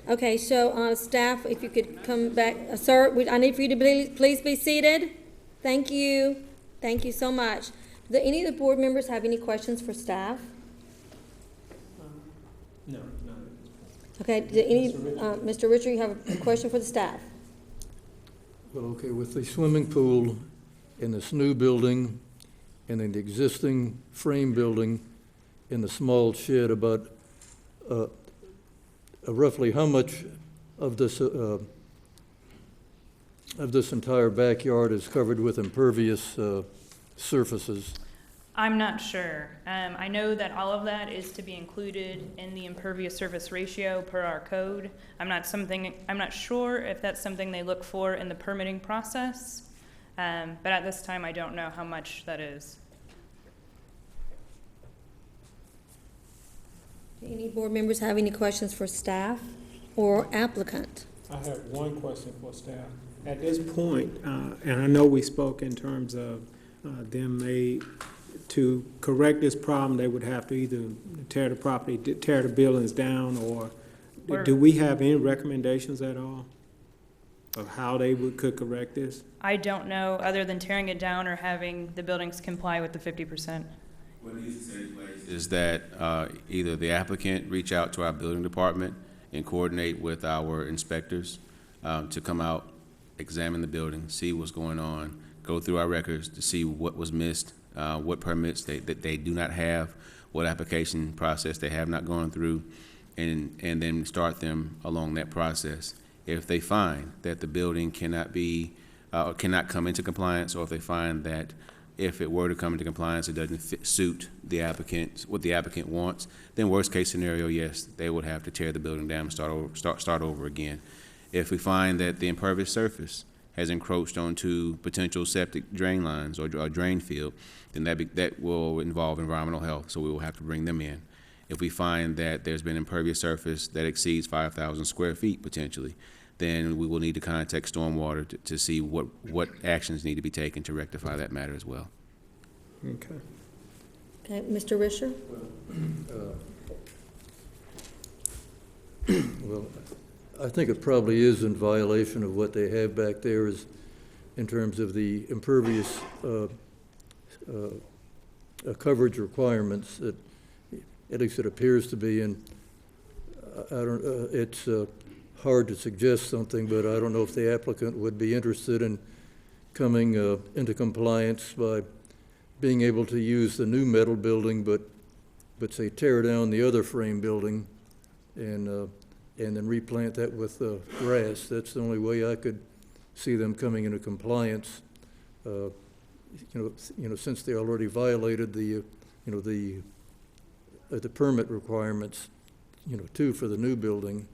Okay, so, staff, if you could come back, sir, I need for you to please be seated. Thank you. Thank you so much. Do any of the board members have any questions for staff? No. Okay, Mr. Richard, you have a question for the staff? Well, okay, with the swimming pool in this new building and in the existing frame building in the small shed, about roughly how much of this entire backyard is covered with impervious surfaces? I'm not sure. I know that all of that is to be included in the impervious surface ratio per our code. I'm not sure if that's something they look for in the permitting process, but at this time I don't know how much that is. Do any board members have any questions for staff or applicant? I have one question for staff. At this point, and I know we spoke in terms of to correct this problem, they would have to either tear the buildings down, or do we have any recommendations at all of how they could correct this? I don't know, other than tearing it down or having the buildings comply with the 50%. What needs to take place is that either the applicant reach out to our building department and coordinate with our inspectors to come out, examine the building, see what's going on, go through our records to see what was missed, what permits that they do not have, what application process they have not gone through, and then start them along that process. If they find that the building cannot come into compliance, or if they find that if it were to come into compliance, it doesn't suit the applicant, what the applicant wants, then worst case scenario, yes, they would have to tear the building down and start over again. If we find that the impervious surface has encroached onto potential septic drain lines or drain field, then that will involve environmental health, so we will have to bring them in. If we find that there's been impervious surface that exceeds 5,000 square feet potentially, then we will need to contact Stormwater to see what actions need to be taken to rectify that matter as well. Okay. Okay, Mr. Risher? Well, I think it probably is in violation of what they have back there is in terms of the impervious coverage requirements that at least it appears to be, and it's hard to suggest something, but I don't know if the applicant would be interested in coming into compliance by being able to use the new metal building, but say tear down the other frame building and then replant that with grass. That's the only way I could see them coming into compliance. Since they already violated the permit requirements, too, for the new building.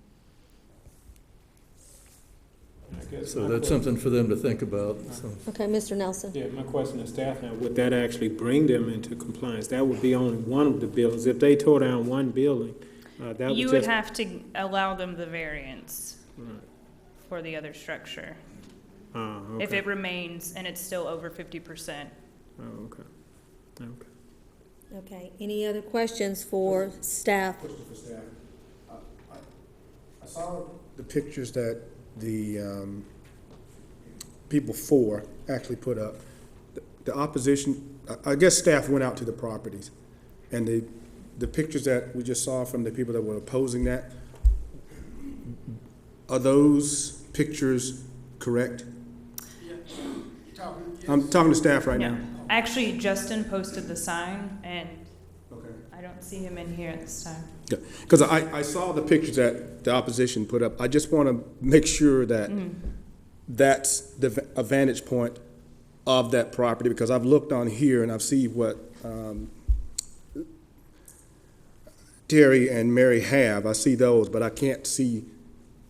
So that's something for them to think about. So. Okay, Mr. Nelson? Yeah, my question to staff now, would that actually bring them into compliance? That would be only one of the buildings. If they tore down one building, that You would would just... have to allow them the variance for the other structure. Okay. If it remains and it's still over 50%. Oh, okay. Okay. Okay, any other questions for staff? Question for staff. I saw the pictures that the people for actually put up. The opposition, I guess staff went out to the properties, and the pictures that we just saw from the people that were opposing that, are those pictures correct? I'm talking to staff right now. Actually, Justin posted the sign, and Okay. I don't see him in here at this time. Yeah, because I saw the pictures that the opposition put up. I just want to make sure that that's a vantage point of that property, because I've looked on here and I've seen what Terry and Mary have. I see those, but I can't see,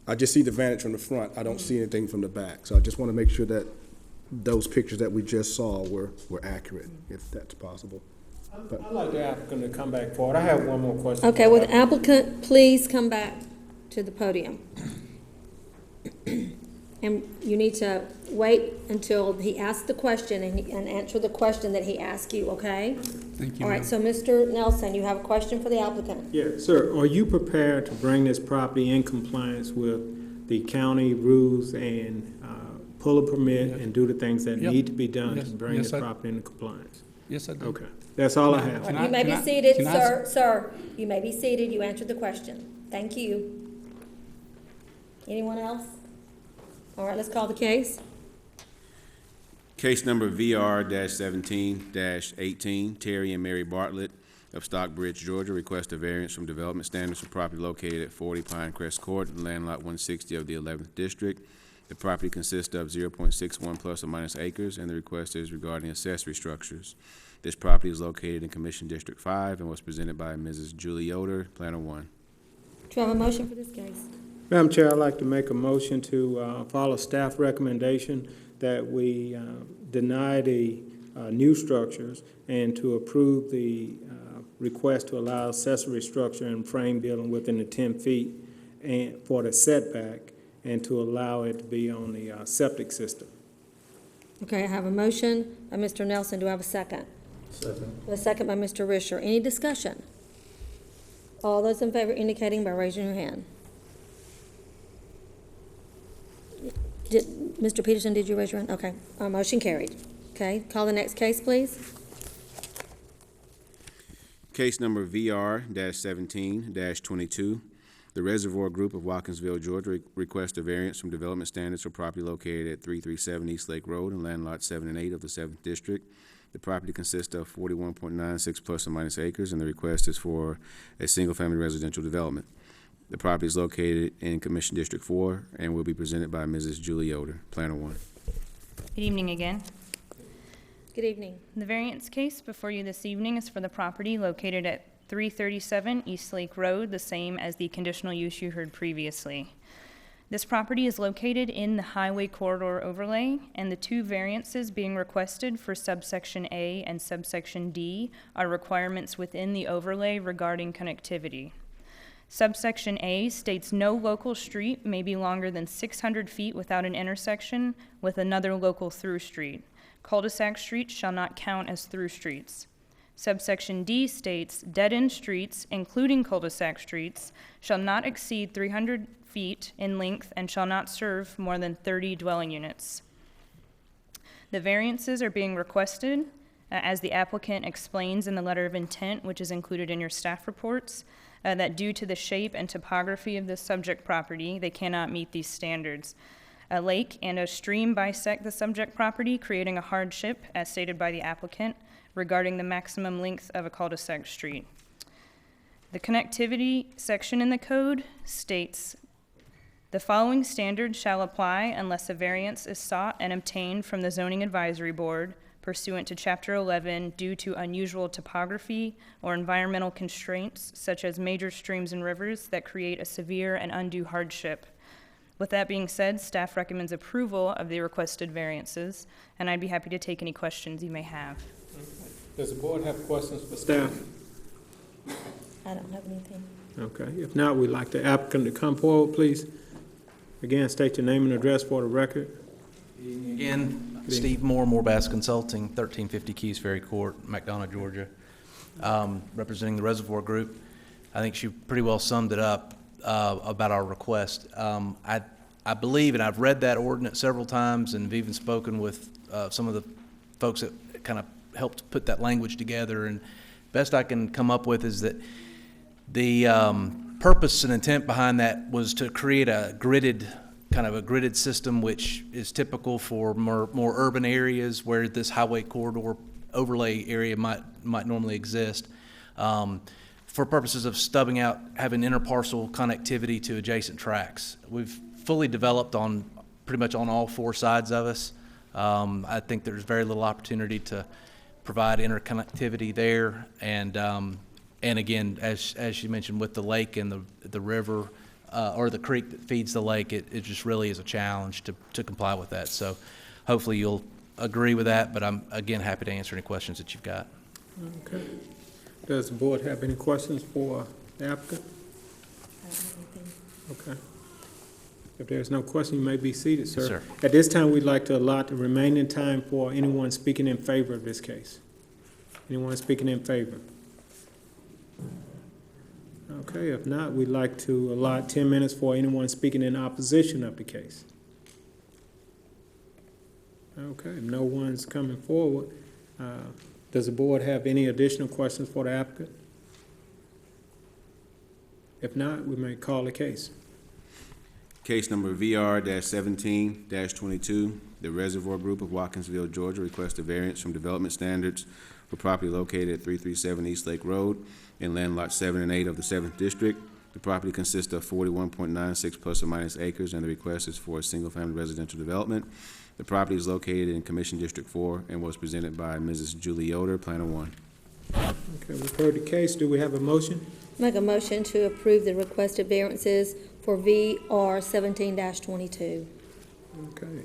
I just see the vantage from the front. I don't see anything from the back. So I just want to make sure that those pictures that we just saw were accurate, if that's possible. I'd like the applicant to come back forward. I have one more question. Okay, will the applicant please come back to the podium? And you need to wait until he asks the question and answer the question that he asked you, okay? Thank you, All right, ma'am. so Mr. Nelson, you have a question for the applicant? Yeah, sir, are you prepared to bring this property in compliance with the county rules and pull a permit and do the things that Yep. need to be done to Yes, bring yes, the I- property into compliance? Yes, I do. Okay, that's all I have. Can I- You may can be I- seated, can I- sir, sir. You may be seated. You answered the question. Thank you. Anyone else? All right, let's call the case. Case number VR-17-18, Terry and Mary Bartlett of Stockbridge, Georgia, request a variance from development standards for property located at 40 Pinecrest Court, land lot 160 of the 11th District. The property consists of 0.61 plus or minus acres, and the request is regarding accessory structures. This property is located in Commission District 5 and was presented by Mrs. Julie Yoder, Planner 1. Do you have a motion for this case? Madam Chair, I'd like to make a motion to follow staff recommendation that we deny the new structures and to approve the request to allow accessory structure and frame building within the 10 feet and for the setback, and to allow it to be on the septic system. Okay, I have a motion by Mr. Nelson. Do I have a second? Second. A second by Mr. Risher. Any discussion? All those in favor indicating by raising your hand. Mr. Peterson, did you raise your hand? Okay, motion carried. Okay, call the next case, please. Case number VR-17-22, the Reservoir Group of Watkinsville, Georgia, request a variance from development standards for property located at 337 East Lake Road and land lots 7 and 8 of the 7th District. The property consists of 41.96 plus or minus acres, and the request is for a single-family residential development. The property is located in Commission District 4 and will be presented by Mrs. Julie Yoder, Planner 1. Good evening again. Good evening. The variance case before you this evening is for the property located at 337 East Lake Road, the same as the conditional use you heard previously. This property is located in the highway corridor overlay, and the two variances being requested for subsection A and subsection D are requirements within the overlay regarding connectivity. Subsection A states no local street may be longer than 600 feet without an intersection with another local through street. Cul-de-sac streets shall not count as through streets. Subsection D states dead-end streets, including cul-de-sac streets, shall not exceed 300 feet in length and shall not serve more than 30 dwelling units. The variances are being requested, as the applicant explains in the letter of intent, which is included in your staff reports, that due to the shape and topography of the subject property, they cannot meet these standards. A lake and a stream bisect the subject property, creating a hardship, as stated by the applicant, regarding the maximum length of a cul-de-sac street. The connectivity section in the code states, the following standards shall apply unless a variance is sought and obtained from the Zoning Advisory Board pursuant to Chapter 11 due to unusual topography or environmental constraints such as major streams and rivers that create a severe and undue hardship. With that being said, staff recommends approval of the requested variances, and I'd be happy to take any questions you may have. Does the board have questions for staff? I don't have anything. Okay, if not, we'd like the applicant to come forward, please. Again, state your name and address for the record. Again, Steve Moore, Moore Bass Consulting, 1350 Keys Ferry Court, McDonough, Georgia, representing the Reservoir Group. I think she pretty well summed it up about our request. I believe, and I've read that ordinance several times and have even spoken with some of the folks that kind of helped put that language together, and best I can come up with is that the purpose and intent behind that was to create a gridded system, which is typical for more urban areas where this highway corridor overlay area might normally exist, for purposes of stubbing out, having interparcel connectivity to adjacent tracks. We've fully developed on pretty much on all four sides of us. I think there's very little opportunity to provide interconnectivity there, and again, as you mentioned, with the lake and the river, or the creek that feeds the lake, it just really is a challenge to comply with that. So hopefully you'll agree with that, but I'm, again, happy to answer any questions that you've got. Okay. Does the board have any questions for the applicant? I don't have anything. Okay. If there's no question, you may be seated, sir. Yes, sir. At this time, we'd like to allot the remaining time for anyone speaking in favor of this case. Anyone speaking in favor? Okay, if not, we'd like to allot 10 minutes for anyone speaking in opposition of the case. Okay, if no one's coming forward, does the board have any additional questions for the applicant? If not, we may call the case. Case number VR-17-22, the Reservoir Group of Watkinsville, Georgia, requests a variance from development standards for property located at 337 East Lake Road in land lot 7 and 8 of the 7th District. The property consists of 41.96 plus or minus acres, and the request is for a single-family residential development. The property is located in Commission District 4 and was presented by Mrs. Julie Yoder, Planner 1. Okay, we've heard the case. Do we have a motion? Make a motion to approve the requested variances for VR 17-22. Okay,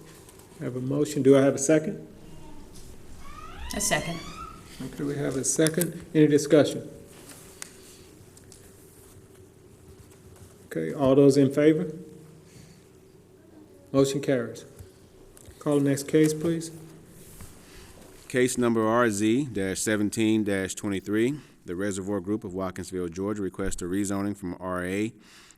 I have a motion. Do I have a second? A second. Okay, we have a second. Any discussion? Okay, all those in favor? Motion carries. Call the next case, please. Case number RZ-17-23, the Reservoir Group of Watkinsville, Georgia, requests a rezoning from RA,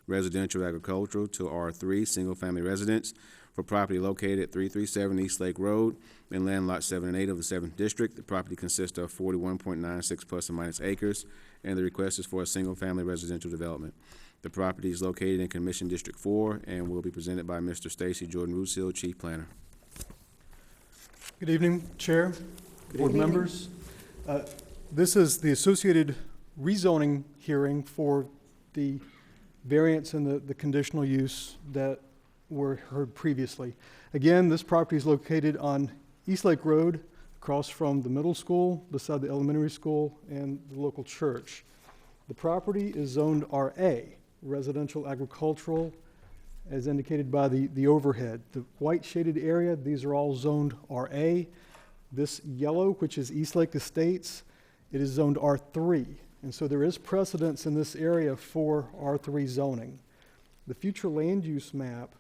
Residential Agricultural, to R3, Single-Family Residence, for property located at 337 East Lake Road in land lot 7 and 8 of the 7th District. The property consists of 41.96 plus or minus acres, and the request is for a single-family residential development. The property is located in Commission District 4 and will be presented by Mr. Stacy Jordan Rusil, Chief Planner. Good evening, Chair, board members. This is the associated rezoning hearing for the variance and the conditional use that were heard previously. Again, this property is located on East Lake Road, across from the middle school, beside the elementary school, and the local church. The property is zoned RA, Residential Agricultural, as indicated by the overhead. The white shaded area, these are all zoned RA. This yellow, which is Eastlake Estates, it is zoned R3. And so there is precedence in this area for R3 zoning. The future land use map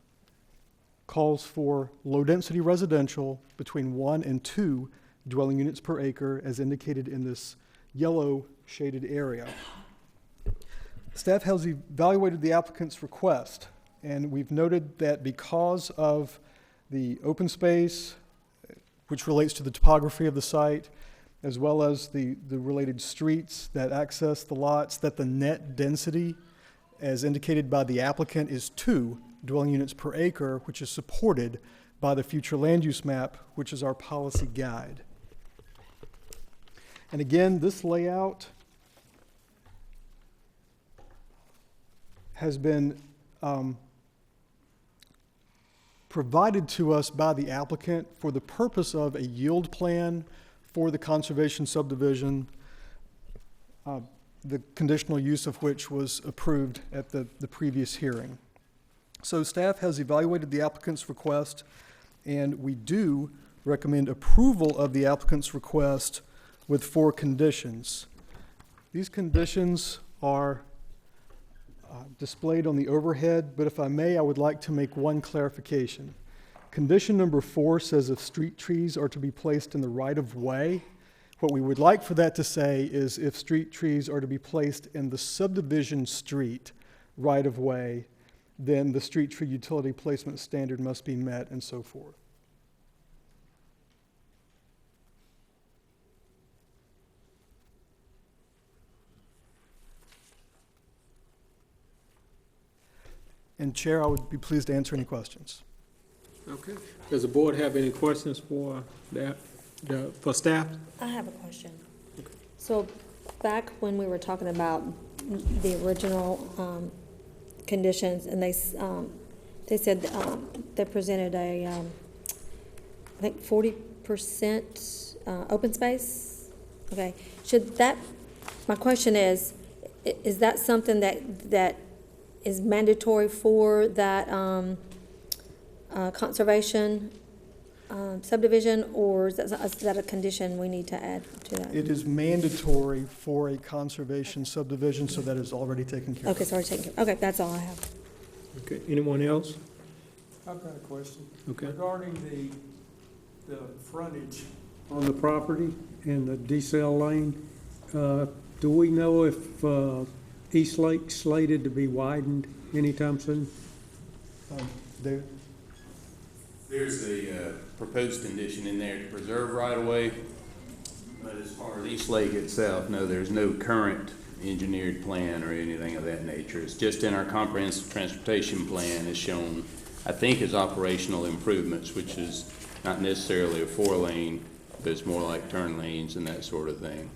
calls for low-density residential between 1 and 2 dwelling units per acre, as indicated in this yellow shaded area. Staff has evaluated the applicant's request, and we've noted that because of the open space, which relates to the topography of the site, as well as the related streets that access the lots, that the net density, as indicated by the applicant, is 2 dwelling units per acre, which is supported by the future land use map, which is our policy guide. And again, this layout has been provided to us by the applicant for the purpose of a yield plan for the conservation subdivision, the conditional use of which was approved at the previous hearing. So staff has evaluated the applicant's request, and we do recommend approval of the applicant's request with 4 conditions. These conditions are displayed on the overhead, but if I may, I would like to make one clarification. Condition number 4 says if street trees are to be placed in the right-of-way. What we would like for that to say is if street trees are to be placed in the subdivision street right-of-way, then the street tree utility placement standard must be met, and so forth. And Chair, I would be pleased to answer any questions. Okay. Does the board have any questions for for staff? I have a question. So back when we were talking about the original conditions, and they said they presented a, I think 40% open space. Okay. Should that, my question is that something that is mandatory for that conservation subdivision, or is that a condition we need to add to that? It is mandatory for a conservation subdivision, so that is already taken care of. Okay, sorry, taken care of. Okay, that's all I have. Okay, anyone else? I've got a question. Okay. Regarding the frontage on the property and the decel lane, do we know if Eastlake slated to be widened anytime soon? There's a proposed condition in there to preserve right-of-way, but as far as Eastlake itself, no, there's no current engineered plan or anything of that nature. It's just in our comprehensive transportation plan is shown, I think, as operational improvements, which is not necessarily a 4-lane, but it's more like turn lanes and that sort of thing.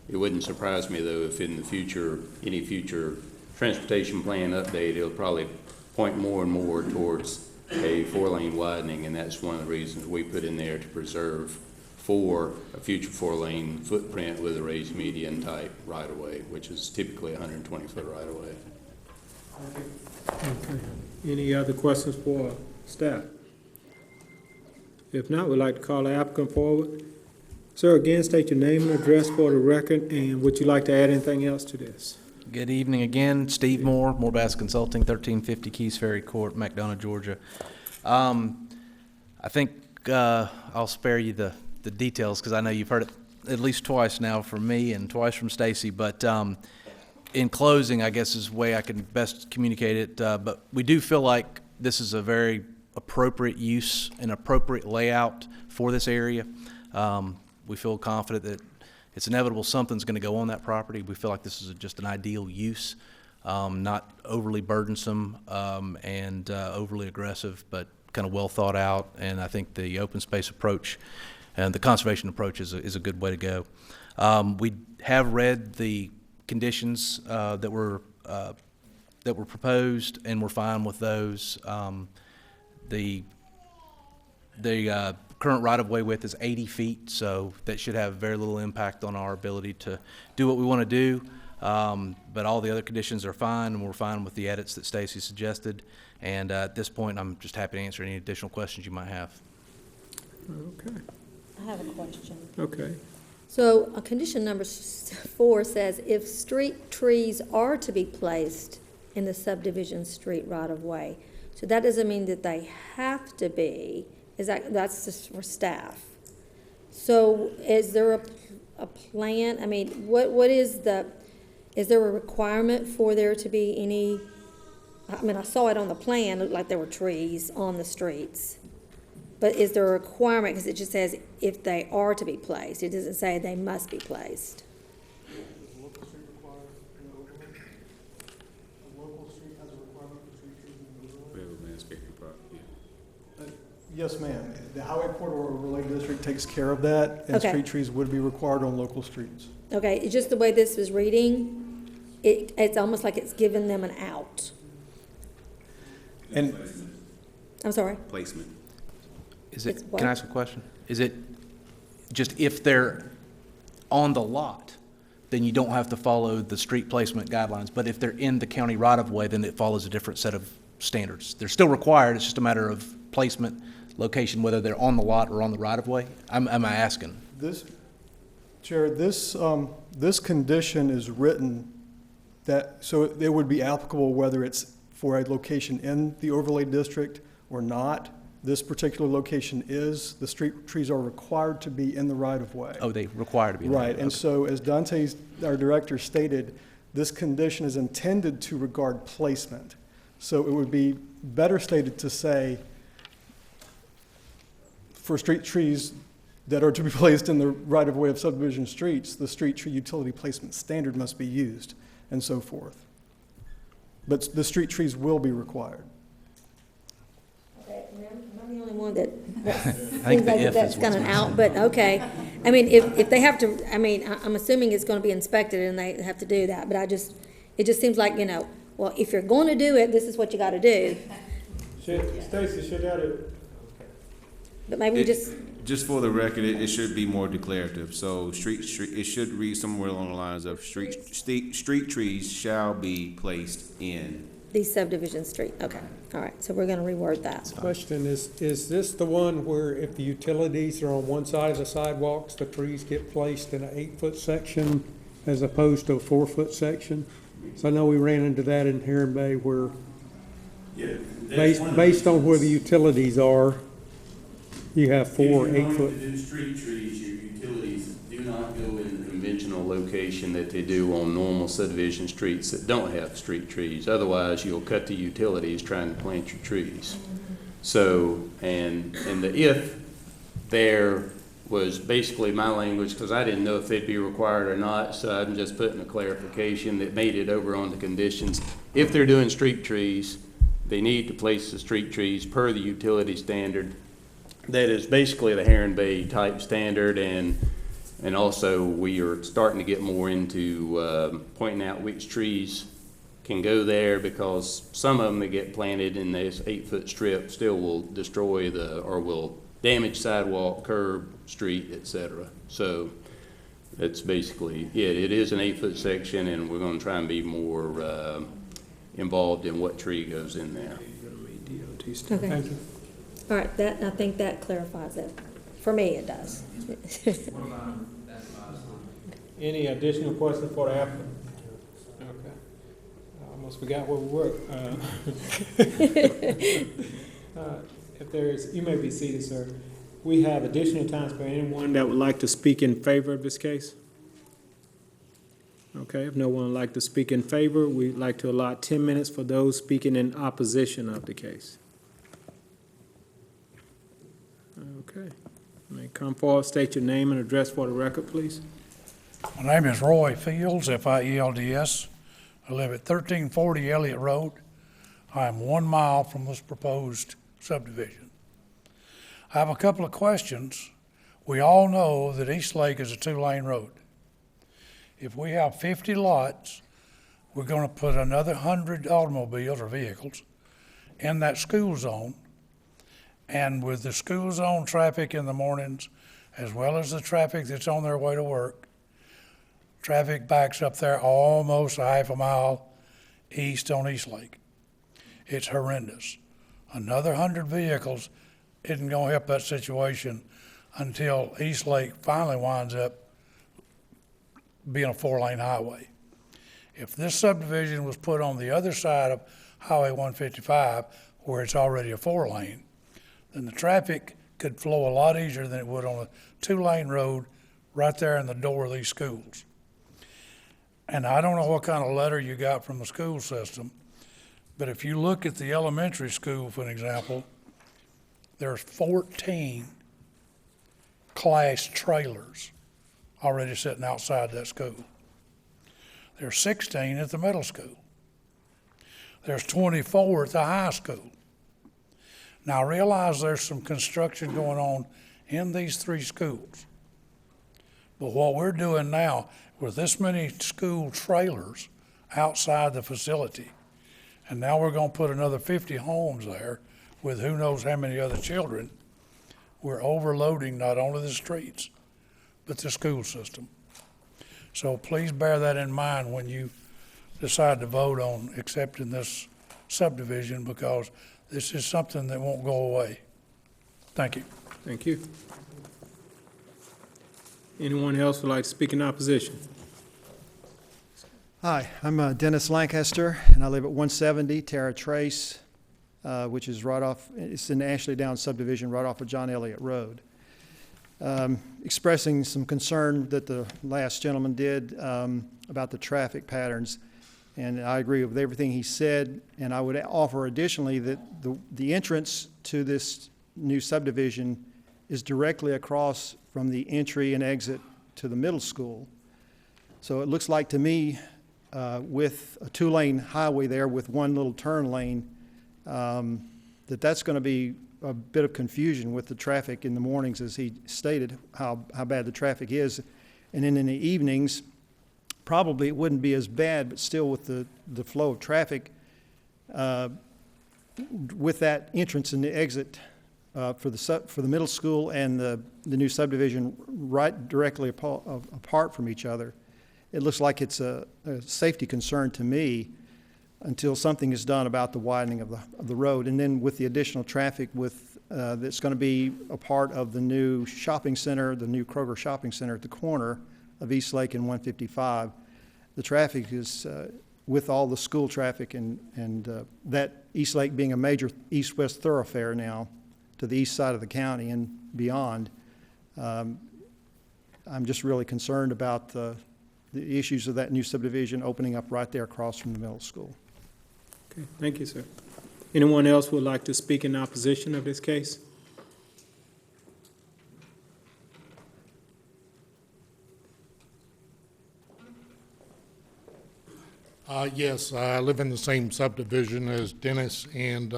It wouldn't surprise me, though, if in the future, any future transportation plan update, it'll probably point more and more towards a 4-lane widening, and that's one of the reasons we put in there to preserve for a future 4-lane footprint with a raised median type right-of-way, which is typically 120-foot right-of-way. Okay. Any other questions for staff? If not, we'd like to call the applicant forward. Sir, again, state your name and address for the record, and would you like to add anything else to this? Good evening again. Steve Moore, Bass Consulting, 1350 Keys Ferry Court, McDonough, Georgia. I think I'll spare you the details because I know you've heard it at least twice now from me and twice from Stacy. But in closing, I guess is the way I can best communicate it. But we do feel like this is a very appropriate use and appropriate layout for this area. We feel confident that it's inevitable something's going to go on that property. We feel like this is just an ideal use, not overly burdensome and overly aggressive, but kind of well thought out. And I think the open space approach and the conservation approach is a good way to go. We have read the conditions that were proposed, and we're fine with those. The current right-of-way width is 80 feet, so that should have very little impact on our ability to do what we want to do. But all the other conditions are fine, and we're fine with the edits that Stacy suggested. And at this point, I'm just happy to answer any additional questions you might have. Okay, I have a question. okay. So, condition number 4 says, if street trees are to be placed in the subdivision street right-of-way. So that doesn't mean that they have to be, that's just for staff. So is there a plan, I mean, what is there a requirement for there to be any, I mean, I saw it on the plan, it looked like there were trees on the streets. But is there a requirement, because it just says if they are to be placed, it doesn't say they must be placed. Yes, ma'am. The highway corridor overlay district takes care of that, and Okay. street trees would be required on local streets. Okay, it's just the way this was reading, it's almost like it's giving them an out. And I'm sorry? Placement. Is it, It's what? can I ask a question? Is it just if they're on the lot, then you don't have to follow the street placement guidelines, but if they're in the county right-of-way, then it follows a different set of standards. They're still required, it's just a matter of placement, location, whether they're on the lot or on the right-of-way? Am I asking? this, Chair, this condition is written that, so it would be applicable whether it's for a location in the overlay district or not. This particular location is, the street trees are required to be in the right-of-way. Oh, they require to be. in the Right, and okay. so as Dante, our director, stated, this condition is intended to regard placement. So it would be better stated to say, for street trees that are to be placed in the right-of-way of subdivision streets, the street tree utility placement standard must be used, and so forth. But the street trees will be required. Okay, am I the only one that think seems the like if that's is kind of what's out, but okay. I mean, if they have to, I mean, I'm assuming it's gonna be inspected and they have to do that, but it just seems like, well, if you're going to do it, this is what you gotta do. Stacy, should that But maybe we just, Just for the record, it should be more declarative. So it should read somewhere along the lines of street trees shall be placed in. these subdivision street, okay, all right, so we're gonna reword that. Question is this the one where if the utilities are on one side of the sidewalks, the trees get placed in an 8-foot section as opposed to a 4-foot section? So I know we ran into that in Heron Bay where, based on where the utilities are, you have 4 8-foot. If you're going to do street trees, your utilities do not go in the conventional location that they do on normal subdivision streets that don't have street trees. Otherwise, you'll cut the utilities trying to plant your trees. So, and the if there was basically my language, because I didn't know if they'd be required or not, so I'm just putting a clarification that made it over on the conditions. If they're doing street trees, they need to place the street trees per the utility standard. That is basically the Heron Bay type standard, and also we are starting to get more into pointing out which trees can go there, because some of them that get planted in this 8-foot strip still will destroy or will damage sidewalk, curb, street, etc. So that's basically it. It is an 8-foot section, and we're going to try and be more involved in what tree goes in there. Okay. Thank you. All right, I think that clarifies it. For me, it does. Any additional questions for the applicant? Okay. I almost forgot where we were. If there is, you may be seated, sir. We have additional times for anyone that would like to speak in favor of this case. Okay, if no one would like to speak in favor, we'd like to allot 10 minutes for those speaking in opposition of the case. Okay. You may come forward, state your name and address for the record, please. My name is Roy Fields, Fields. I live at 1340 Elliott Road. I am 1 mile from this proposed subdivision. I have a couple of questions. We all know that East Lake is a 2-lane road. If we have 50 lots, we're going to put another 100 automobiles or vehicles in that school zone. And with the school zone traffic in the mornings, as well as the traffic that's on their way to work, traffic backs up there almost a half a mile east on East Lake. It's horrendous. Another 100 vehicles isn't gonna help that situation until East Lake finally winds up being a 4-lane highway. If this subdivision was put on the other side of Highway 155, where it's already a 4-lane, then the traffic could flow a lot easier than it would on a 2-lane road right there in the door of these schools. And I don't know what kind of letter you got from the school system, but if you look at the elementary school, for an example, there's 14 class trailers already sitting outside that school. There's 16 at the middle school. There's 24 at the high school. Now, I realize there's some construction going on in these 3 schools. But what we're doing now, with this many school trailers outside the facility, and now we're gonna put another 50 homes there with who knows how many other children, we're overloading not only the streets, but the school system. So please bear that in mind when you decide to vote on accepting this subdivision, because this is something that won't go away. Thank you. Thank you. Anyone else would like to speak in opposition? Hi, I'm Dennis Lancaster, and I live at 170 Terra Trace, which is right off, it's in the Ashley Downs subdivision right off of John Elliott Road. Expressing some concern that the last gentleman did about the traffic patterns, and I agree with everything he said, and I would offer additionally that the entrance to this new subdivision is directly across from the entry and exit to the middle school. So it looks like to me, with a 2-lane highway there with one little turn lane, that's going to be a bit of confusion with the traffic in the mornings, as he stated how bad the traffic is. And then in the evenings, probably it wouldn't be as bad, but still with the flow of traffic, with that entrance and the exit for the middle school and the new subdivision right directly apart from each other, it looks like it's a safety concern to me until something is done about the widening of the road. And then with the additional traffic that's going to be a part of the new shopping center, the new Kroger shopping center at the corner of East Lake and 155, the traffic is, with all the school traffic and that East Lake being a major east-west thoroughfare now to the east side of the county and beyond, I'm just really concerned about the issues of that new subdivision opening up right there across from the middle school. Okay, thank you, sir. Anyone else would like to speak in opposition of this case? Yes, I live in the same subdivision as Dennis, and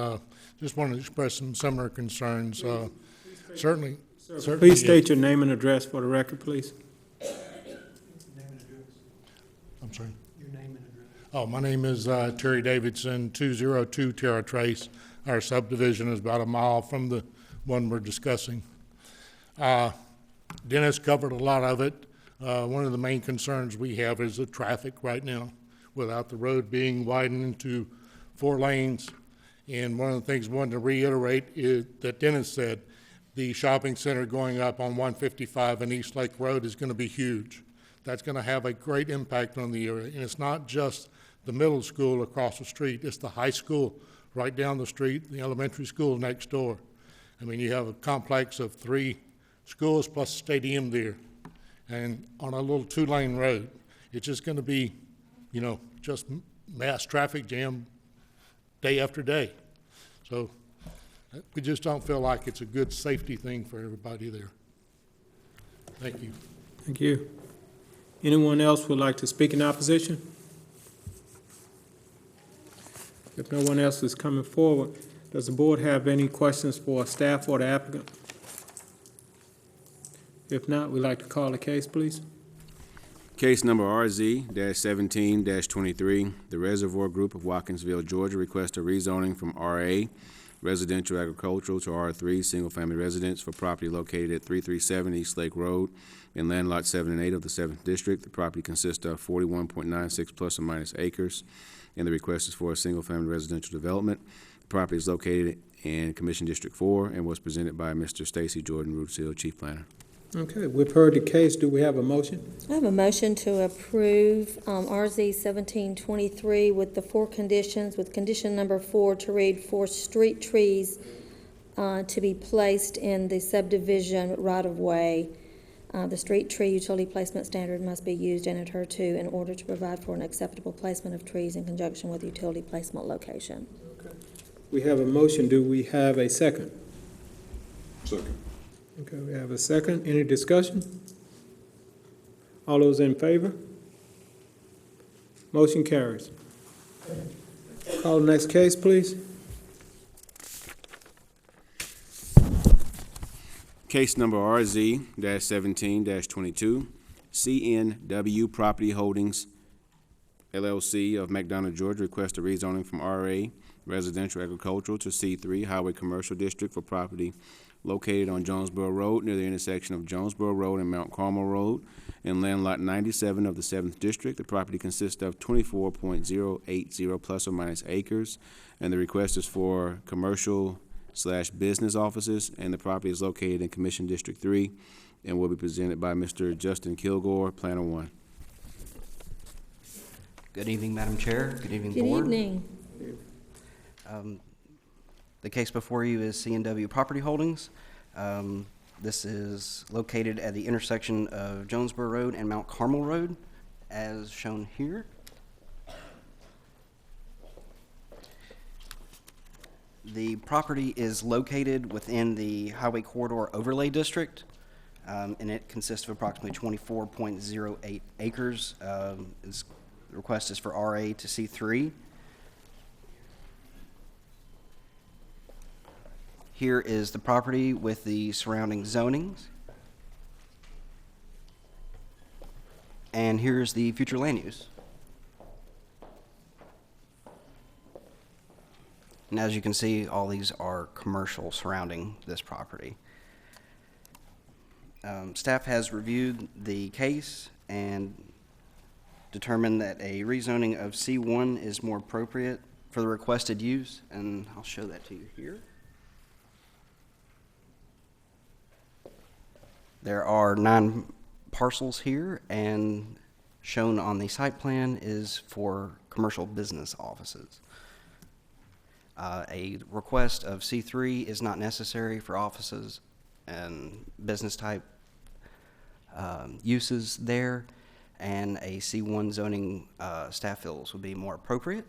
just wanted to express some similar concerns. Certainly. Please state your name and address for the record, please. I'm sorry? Your name and address. Oh, my name is Terry Davidson, 202 Terra Trace. Our subdivision is about a mile from the one we're discussing. Dennis covered a lot of it. One of the main concerns we have is the traffic right now, without the road being widened into 4 lanes. And one of the things I wanted to reiterate is that Dennis said the shopping center going up on 155 and East Lake Road is going to be huge. That's going to have a great impact on the area. And it's not just the middle school across the street, it's the high school right down the street, the elementary school next door. I mean, you have a complex of 3 schools plus a stadium there, and on a little 2-lane road. It's just going to be, you know, just mass traffic jam day after day. So we just don't feel like it's a good safety thing for everybody there. Thank you. Thank you. Anyone else would like to speak in opposition? If no one else is coming forward, does the board have any questions for staff or the applicant? If not, we'd like to call the case, please. Case number RZ-17-23, the Reservoir Group of Watkinsville, Georgia requests a rezoning from RA residential agricultural to R3, single-family residence for property located at 337 East Lake Road in land lot 7 and 8 of the 7th District. The property consists of 41.96 plus or minus acres, and the request is for a single-family residential development. The property is located in Commission District 4 and was presented by Mr. Stacy Jordan Rootshill, Chief Planner. Okay, we've heard the case. Do we have a motion? I have a motion to approve RZ 1723 with the 4 conditions, with condition number 4 to read 4 street trees to be placed in the subdivision right-of-way. The street tree utility placement standard must be used and adhered to in order to provide for an acceptable placement of trees in conjunction with utility placement location. We have a motion. Do we have a second? Second. Okay, we have a second. Any discussion? All those in favor? Motion carries. Call the next case, please. Case number RZ-17-22, CNW Property Holdings, LLC of McDonough, Georgia, request a rezoning from RA Residential Agricultural to C3 Highway Commercial District for property located on Jonesboro Road near the intersection of Jonesboro Road and Mount Carmel Road in land lot 97 of the 7th District. The property consists of 24.080 plus or minus acres, and the request is for commercial/business offices, and the property is located in Commission District 3 and will be presented by Mr. Justin Kilgore, Planner 1. Good evening, Madam Chair. Good evening, Good Board. evening. The case before you is CNW Property Holdings. This is located at the intersection of Jonesboro Road and Mount Carmel Road, as shown here. The property is located within the Highway Corridor Overlay District, and it consists of approximately 24.08 acres. The request is for RA to C3. Here is the property with the surrounding zonings. And here's the future land use. And as you can see, all these are commercial surrounding this property. Staff has reviewed the case and determined that a rezoning of C1 is more appropriate for the requested use, and I'll show that to you here. There are 9 parcels here, and shown on the site plan is for commercial business offices. A request of C3 is not necessary for offices and business type uses there, and a C1 zoning staff feels would be more appropriate.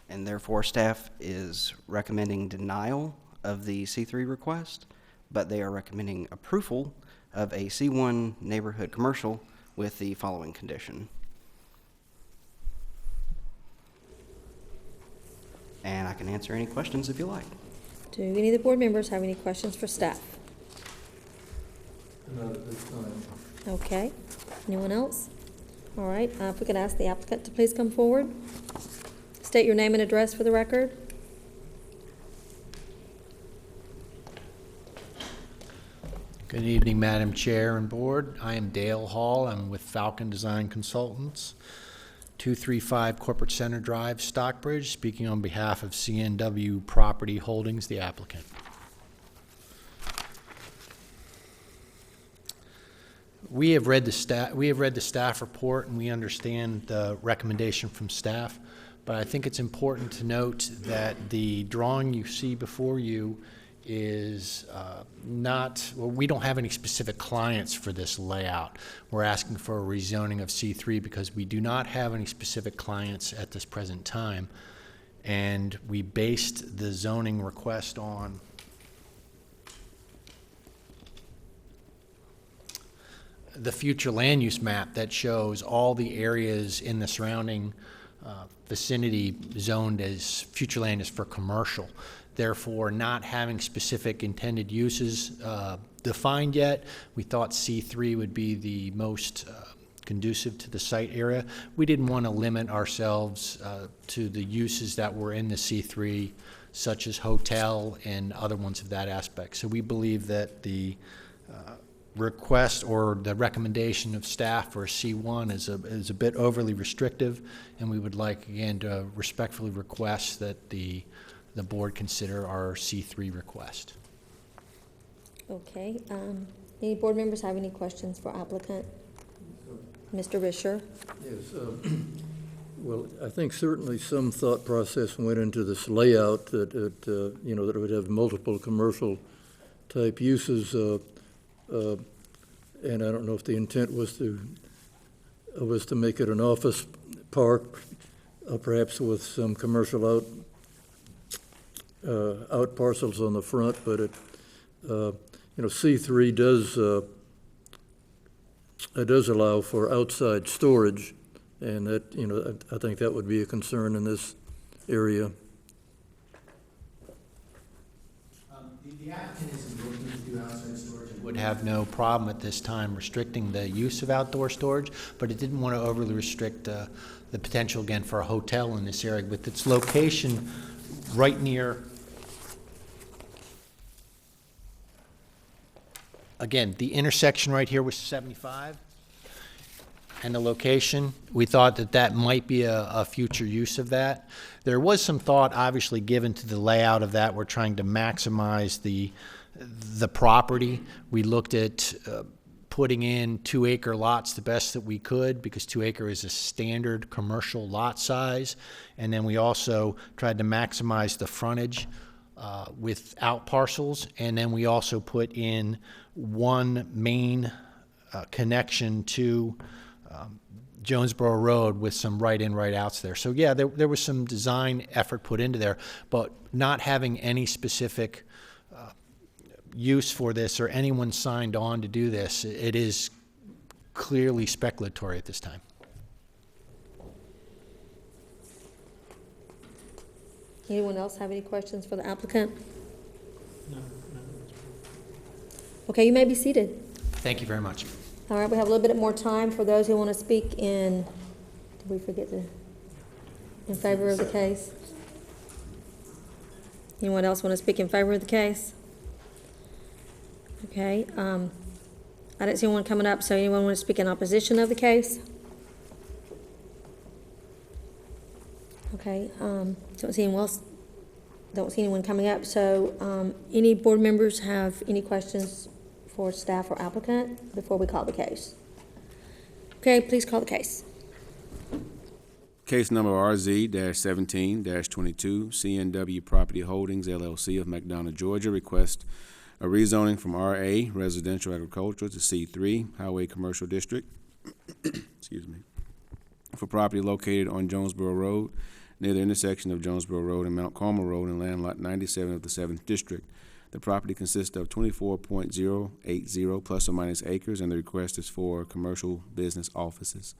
And therefore, staff is recommending denial of the C3 request, but they are recommending approval of a C1 neighborhood commercial with the following condition. And I can answer any questions if you like. Do any of the board members have any questions for staff? Not at this time. Okay. Anyone else? All right. If we could ask the applicant to please come forward. State your name and address for the record. Good evening, Madam Chair and Board. I am Dale Hall. I'm with Falcon Design Consultants, 235 Corporate Center Drive, Stockbridge, speaking on behalf of CNW Property Holdings, the applicant. We have read the staff report, and we understand the recommendation from staff, but I think it's important to note that the drawing you see before you is we don't have any specific clients for this layout. We're asking for a rezoning of C3 because we do not have any specific clients at this present time. And we based the zoning request on the future land use map that shows all the areas in the surrounding vicinity zoned as future land is for commercial. Therefore, not having specific intended uses defined yet, we thought C3 would be the most conducive to the site area. We didn't want to limit ourselves to the uses that were in the C3, such as hotel and other ones of that aspect. So we believe that the request or the recommendation of staff for C1 is a bit overly restrictive, and we would like, again, to respectfully request that the board consider our C3 request. Okay, any board members have any questions for applicant? Mr. Risher? Yes, well, I think certainly some thought process went into this layout that that it would have multiple commercial type uses, and I don't know if the intent was to make it an office park, perhaps with some commercial out parcels on the front, but it C3 does allow for outside storage, and that I think that would be a concern in this area. The applicant isn't looking to do outside storage and would have no problem at this time restricting the use of outdoor storage, but it didn't want to overly restrict the potential, again, for a hotel in this area with its location right near, again, the intersection right here was 75, and the location, we thought that might be a future use of that. There was some thought, obviously, given to the layout of that. We're trying to maximize the property. We looked at putting in 2-acre lots the best that we could, because 2-acre is a standard commercial lot size. And then we also tried to maximize the frontage with out parcels. And then we also put in one main connection to Jonesboro Road with some right-in, right-outs there. So yeah, there was some design effort put into there, but not having any specific use for this or anyone signed on to do this, it is clearly speculatory at this time. Anyone else have any questions for the applicant? No. Okay, you may be seated. Thank you very much. All right, we have a little bit more time for those who want to speak in, did we forget to, in favor of the case? Anyone else want to speak in favor of the case? Okay, I didn't see anyone coming up, so anyone want to speak in opposition of the case? Okay, don't see anyone coming up, so any board members have any questions for staff or applicant before we call the case? Okay, please call the case. Case number RZ-17-22, CNW Property Holdings LLC of McDonough, Georgia, request a rezoning from RA, Residential Agricultural, to C3, Highway Commercial District, excuse me, for property located on Jonesboro Road, near the intersection of Jonesboro Road and Mount Carmel Road in land lot 97 of the 7th District. The property consists of 24.080 plus or minus acres, and the request is for commercial business offices.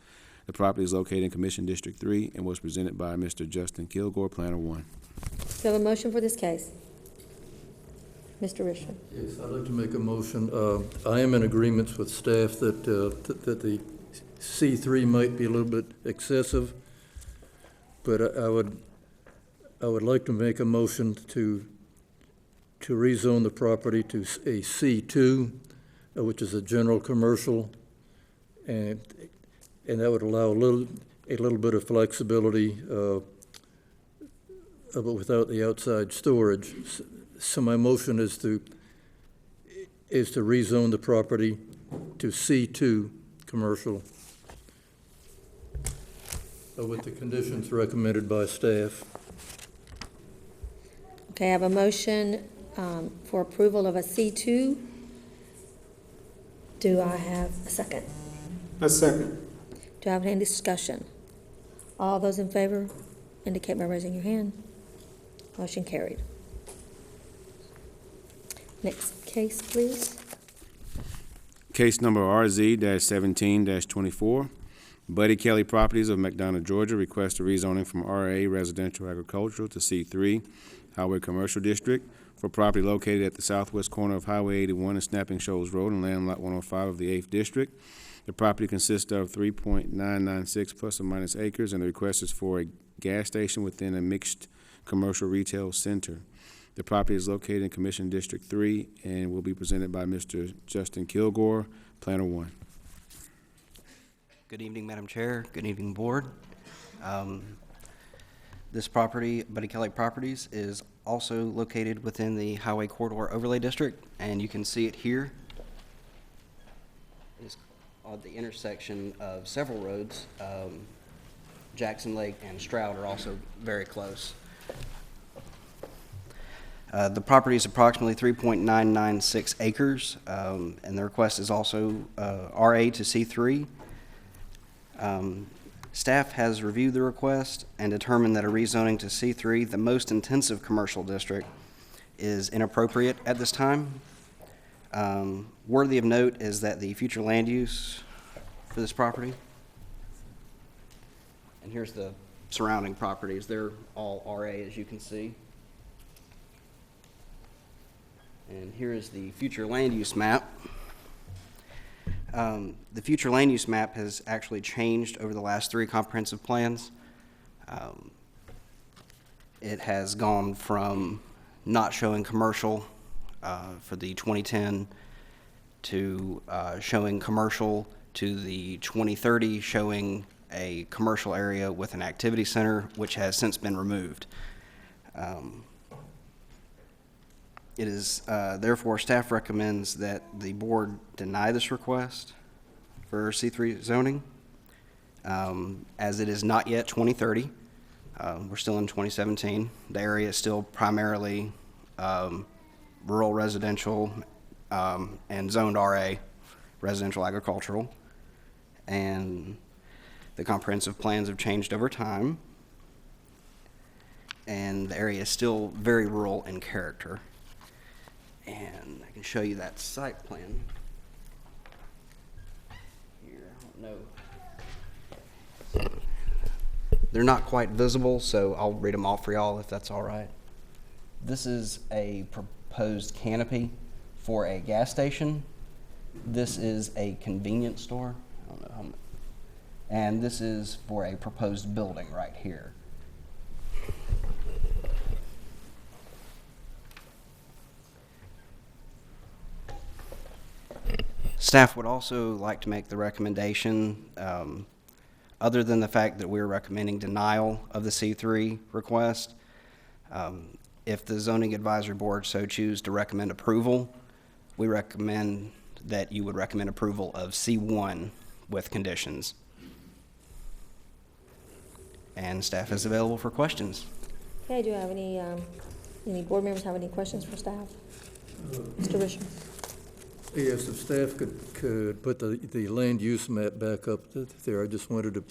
The property is located in Commission District 3 and was presented by Mr. Justin Kilgore, Planner 1. Do you have a motion for this case? Mr. Risher. Yes, I'd like to make a motion. I am in agreement with staff that the C3 might be a little bit excessive, but I would like to make a motion to rezone the property to a C2, which is a general commercial, and that would allow a little bit of flexibility, but without the outside storage. So my motion is to rezone the property to C2 commercial, with the conditions recommended by staff. Okay, I have a motion for approval of a C2. Do I have a second? A second. Do I have any discussion? All those in favor indicate by raising your hand. Motion carried. Next case, please. Case number RZ-17-24, Buddy Kelly Properties of McDonough, Georgia, request a rezoning from RA, Residential Agricultural, to C3, Highway Commercial District, for property located at the southwest corner of Highway 81 and Snapping Shoals Road in Land Lot 105 of the 8th District. The property consists of 3.996 plus or minus acres, and the request is for a gas station within a mixed commercial retail center. The property is located in Commission District 3 and will be presented by Mr. Justin Kilgore, Planner 1. Good evening, Madam Chair. Good evening, Board. This property, Buddy Kelly Properties, is also located within the Highway Corridor Overlay District, and you can see it here. It's on the intersection of several roads. Jackson Lake and Stroud are also very close. The property is approximately 3.996 acres, and the request is also RA to C3. Staff has reviewed the request and determined that a rezoning to C3, the most intensive commercial district, is inappropriate at this time. Worthy of note is that the future land use for this property, and here's the surrounding properties, they're all RA, as you can see. And here is the future land use map. The future land use map has actually changed over the last 3 comprehensive plans. It has gone from not showing commercial for the 2010 to showing commercial to the 2030 showing a commercial area with an activity center, which has since been removed. It is, therefore, staff recommends that the board deny this request for C3 zoning, as it is not yet 2030. We're still in 2017. The area is still primarily rural residential and zoned RA, residential agricultural. And the comprehensive plans have changed over time. And the area is still very rural in character. And I can show you that site plan here. I don't know. They're not quite visible, so I'll read them off for y'all if that's all right. This is a proposed canopy for a gas station. This is a convenience store. I don't know how much. And this is for a proposed building right here. Staff would also like to make the recommendation, other than the fact that we're recommending denial of the C3 request, if the Zoning Advisory Board so choose to recommend approval, we recommend that you would recommend approval of C1 with conditions. And staff is available for questions. Okay, do you have any board members have any questions for staff? Mr. Risher. Yes, if staff could put the land use map back up there, I just wanted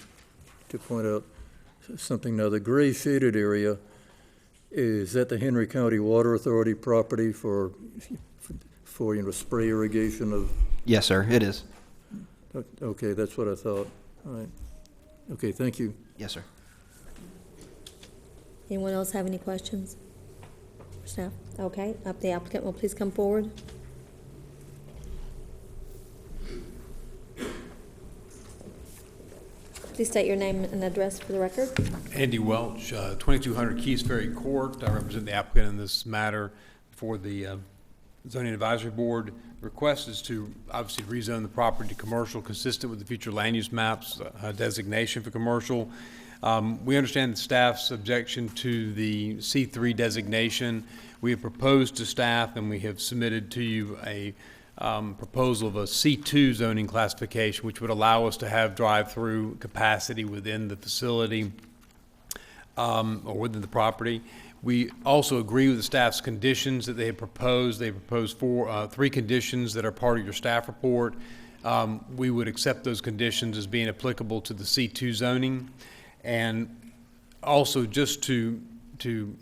to point out something. Now, the gray shaded area, is that the Henry County Water Authority property for spray irrigation of? Yes, sir, it is. Okay, that's what I thought. All right. Okay, thank you. Yes, sir. Anyone else have any questions for staff? Okay, the applicant will please come forward. Please state your name and address for the record. Andy Welch, 2200 Keys Ferry Court. I represent the applicant in this matter for the Zoning Advisory Board. The request is to obviously rezone the property to commercial consistent with the future land use maps designation for commercial. We understand the staff's objection to the C3 designation. We have proposed to staff and we have submitted to you a proposal of a C2 zoning classification, which would allow us to have drive-through capacity within the facility or within the property. We also agree with the staff's conditions that they have proposed. They proposed 3 conditions that are part of your staff report. We would accept those conditions as being applicable to the C2 zoning. And also just to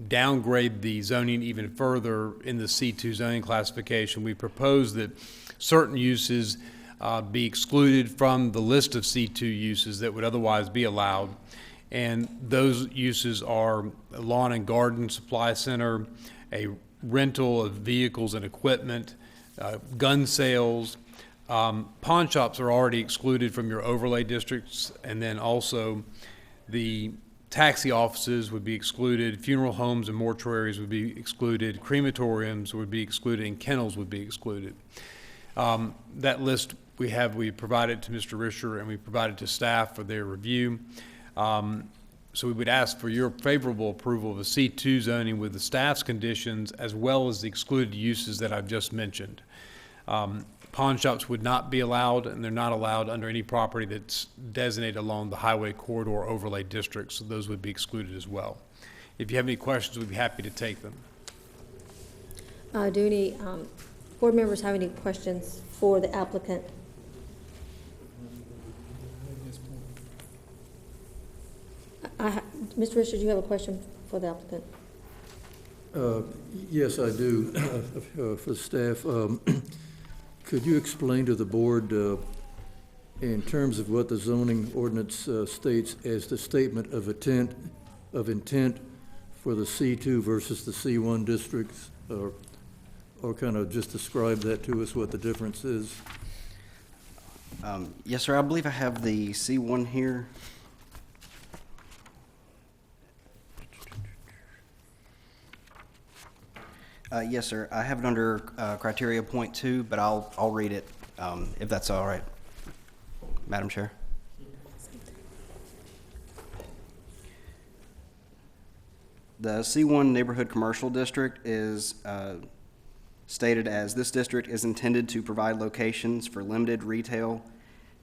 downgrade the zoning even further in the C2 zoning classification, we propose that certain uses be excluded from the list of C2 uses that would otherwise be allowed. And those uses are a lawn and garden supply center, a rental of vehicles and equipment, gun sales. Pawn shops are already excluded from your overlay districts, and then also the taxi offices would be excluded, funeral homes and mortuaries would be excluded, crematoriums would be excluded, and kennels would be excluded. That list we provided to Mr. Risher and we provided to staff for their review. So we would ask for your favorable approval of a C2 zoning with the staff's conditions as well as the excluded uses that I've just mentioned. Pawn shops would not be allowed, and they're not allowed under any property that's designated along the highway corridor overlay district, so those would be excluded as well. If you have any questions, we'd be happy to take them. Do any board members have any questions for the applicant? Mr. Richard, do you have a question for the applicant? Yes, I do, for the staff. Could you explain to the board, in terms of what the zoning ordinance states as the statement of intent for the C2 versus the C1 districts, or kind of just describe that to us, what the difference is? Yes, sir. I believe I have the C1 here. Yes, sir. I have it under criteria point 2, but I'll read it if that's all right, Madam Chair. The C1 Neighborhood Commercial District is stated as, this district is intended to provide locations for limited retail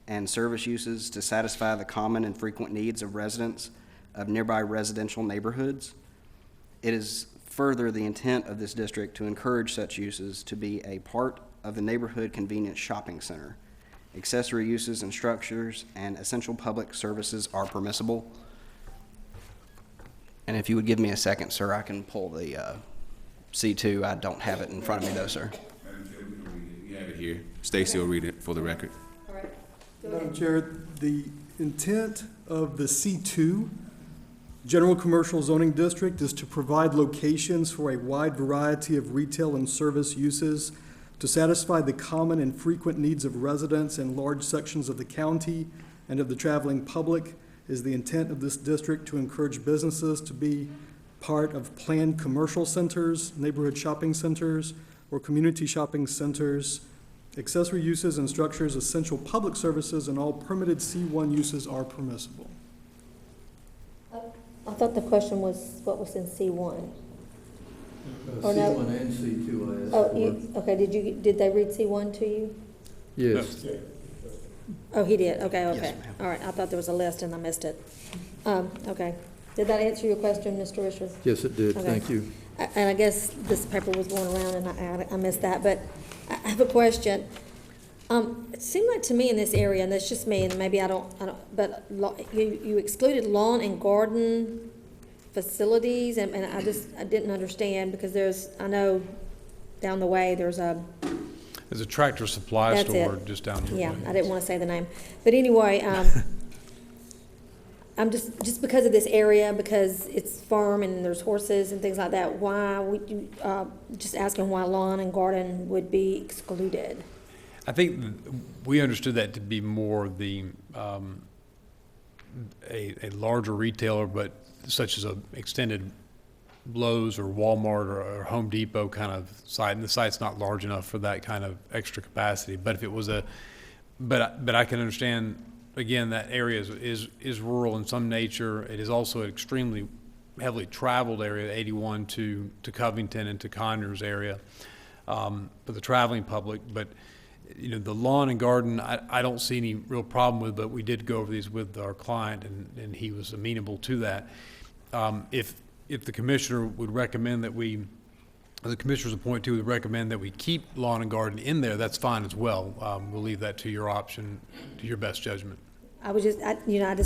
and service uses to satisfy the common and frequent needs of residents of nearby residential neighborhoods. It is further the intent of this district to encourage such uses to be a part of the neighborhood convenience shopping center. Accessory uses and structures and essential public services are permissible. And if you would give me a second, sir, I can pull the C2. I don't have it in front of me, though, sir. Madam Chair, we can read it. You have it here. Stacy will read it for the record. All right. Madam Chair, the intent of the C2 General Commercial Zoning District is to provide locations for a wide variety of retail and service uses to satisfy the common and frequent needs of residents in large sections of the county and of the traveling public. Is the intent of this district to encourage businesses to be part of planned commercial centers, neighborhood shopping centers, or community shopping centers. Accessory uses and structures, essential public services, and all permitted C1 uses are permissible. I thought the question was what was in C1. Or C1 no? and C2 I asked Oh, for. okay, did they read C1 to you? Yes. Oh, he did, okay, Yes, okay. ma'am. All right, I thought there was a list and I missed it. Okay. Did that answer your question, Mr. Richards? Yes, it did. Okay. Thank you. And I guess this paper was going around and I missed that, but I have a question. It seemed like to me in this area, and that's just me, and maybe I don't, but you excluded lawn and garden facilities, and I didn't understand, because I know down the way there's a Tractor Supply That's store it. just down the way. Yeah, I didn't want to say the name. But anyway, I'm just because of this area, because it's farm and there's horses and things like that, why would you, just asking why lawn and garden would be excluded? I think we understood that to be more the, a larger retailer, but such as a extended Lowe's or Walmart or Home Depot kind of site, and the site's not large enough for that kind of extra capacity. But if it was but I can understand, again, that area is rural in some nature. It is also an extremely heavily traveled area, 81 to Covington and to Conyers area, for the traveling public. But the lawn and garden, I don't see any real problem with, but we did go over these with our client, and he was amenable to that. If the commissioner would recommend that the commissioners appointed to would recommend that we keep lawn and garden in there, that's fine as well. We'll leave that to your option, to your best judgment. I just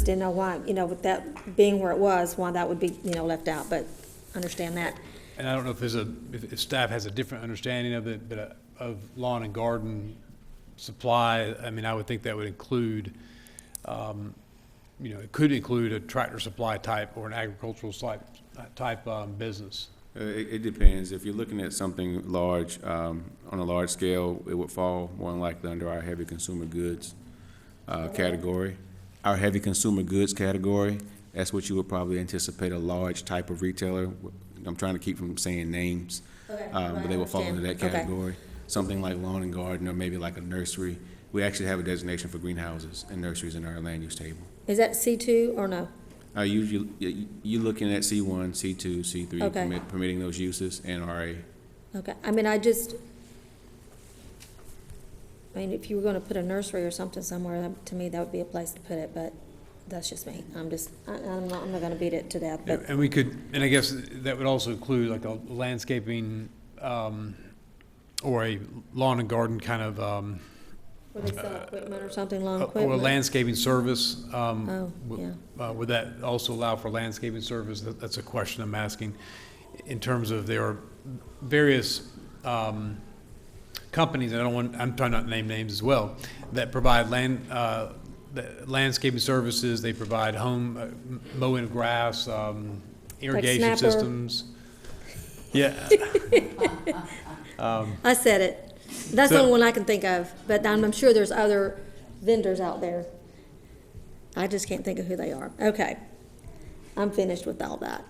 didn't know why, with that being where it was, why that would be, left out, but understand that. And I don't know if staff has a different understanding of it, but of lawn and garden supply. I mean, I would think that would include, it could include a Tractor Supply type or an agricultural type business. It depends. If you're looking at something large, on a large scale, it would fall more than likely under our heavy consumer goods category. Our heavy consumer goods category, that's what you would probably anticipate a large type of retailer. I'm trying to keep from saying names, but they will fall into that category. Something like lawn and garden, or maybe like a nursery. We actually have a designation for greenhouses and nurseries in our land use table. Is that C2 or no? You're looking at C1, C2, C3, Okay. permitting those uses, and RA. Okay, I mean, if you were gonna put a nursery or something somewhere, to me, that would be a place to put it, but that's just me. I'm not gonna beat it to death, but. And we could, and I guess that would also include like a landscaping, or a lawn and garden kind of, Where they sell equipment or something, lawn or equipment. a landscaping service. Yeah. Would that also allow for landscaping service? That's a question I'm asking. In terms of there are various companies, and I'm trying not to name names as well, that provide landscaping services. They provide home mowing of grass, irrigation Snapper. systems. Yeah. I said it. That's the only one I can think of, but I'm sure there's other vendors out there. I just can't think of who they are. Okay. I'm finished with all that.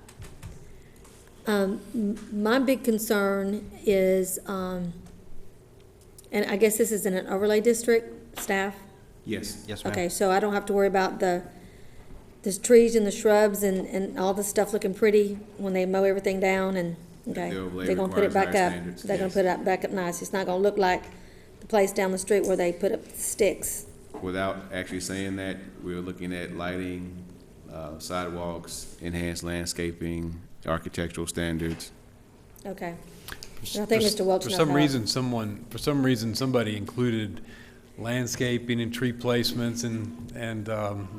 My big concern is, and I guess this is in an overlay district, staff? Yes. Yes, ma'am. Okay, so I don't have to worry about the trees and the shrubs and all the stuff looking pretty when they mow everything down and, okay? The overlay They're gonna put it requires back higher up. standards, They're gonna yes. put it back up nice. It's not gonna look like the place down the street where they put up sticks. Without actually saying that, we're looking at lighting, sidewalks, enhanced landscaping, architectural standards. Okay. And I think Mr. Welch For knows some that. reason, somebody included landscaping and tree placements and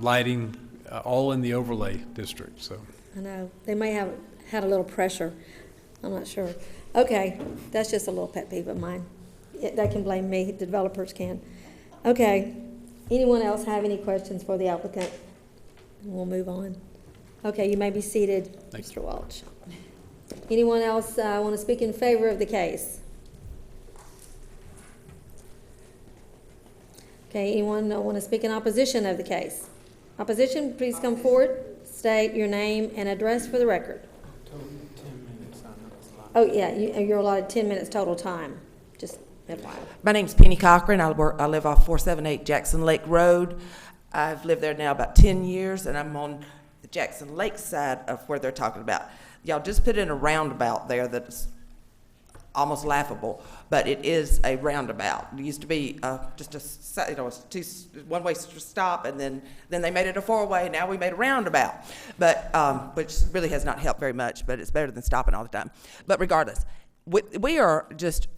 lighting, all in the overlay district, so. I know. They may have had a little pressure. I'm not sure. Okay, that's just a little pet peeve of mine. They can blame me, the developers can. Okay, anyone else have any questions for the applicant? We'll move on. Okay, you may be seated, Mr. Welch. Anyone else want to speak in favor of the case? Okay, anyone want to speak in opposition of the case? Opposition, please come forward, state your name and address for the record. Oh, yeah, you're allotted 10 minutes total time, just FYI. My name's Penny Cochran. I live off 478 Jackson Lake Road. I've lived there now about 10 years, and I'm on the Jackson Lake side of where they're talking about. Y'all just put in a roundabout there that's almost laughable, but it is a roundabout. It used to be just a one-way stop, and then they made it a four-way. Now we made a roundabout, but which really has not helped very much. But it's better than stopping all the time. But regardless, we are just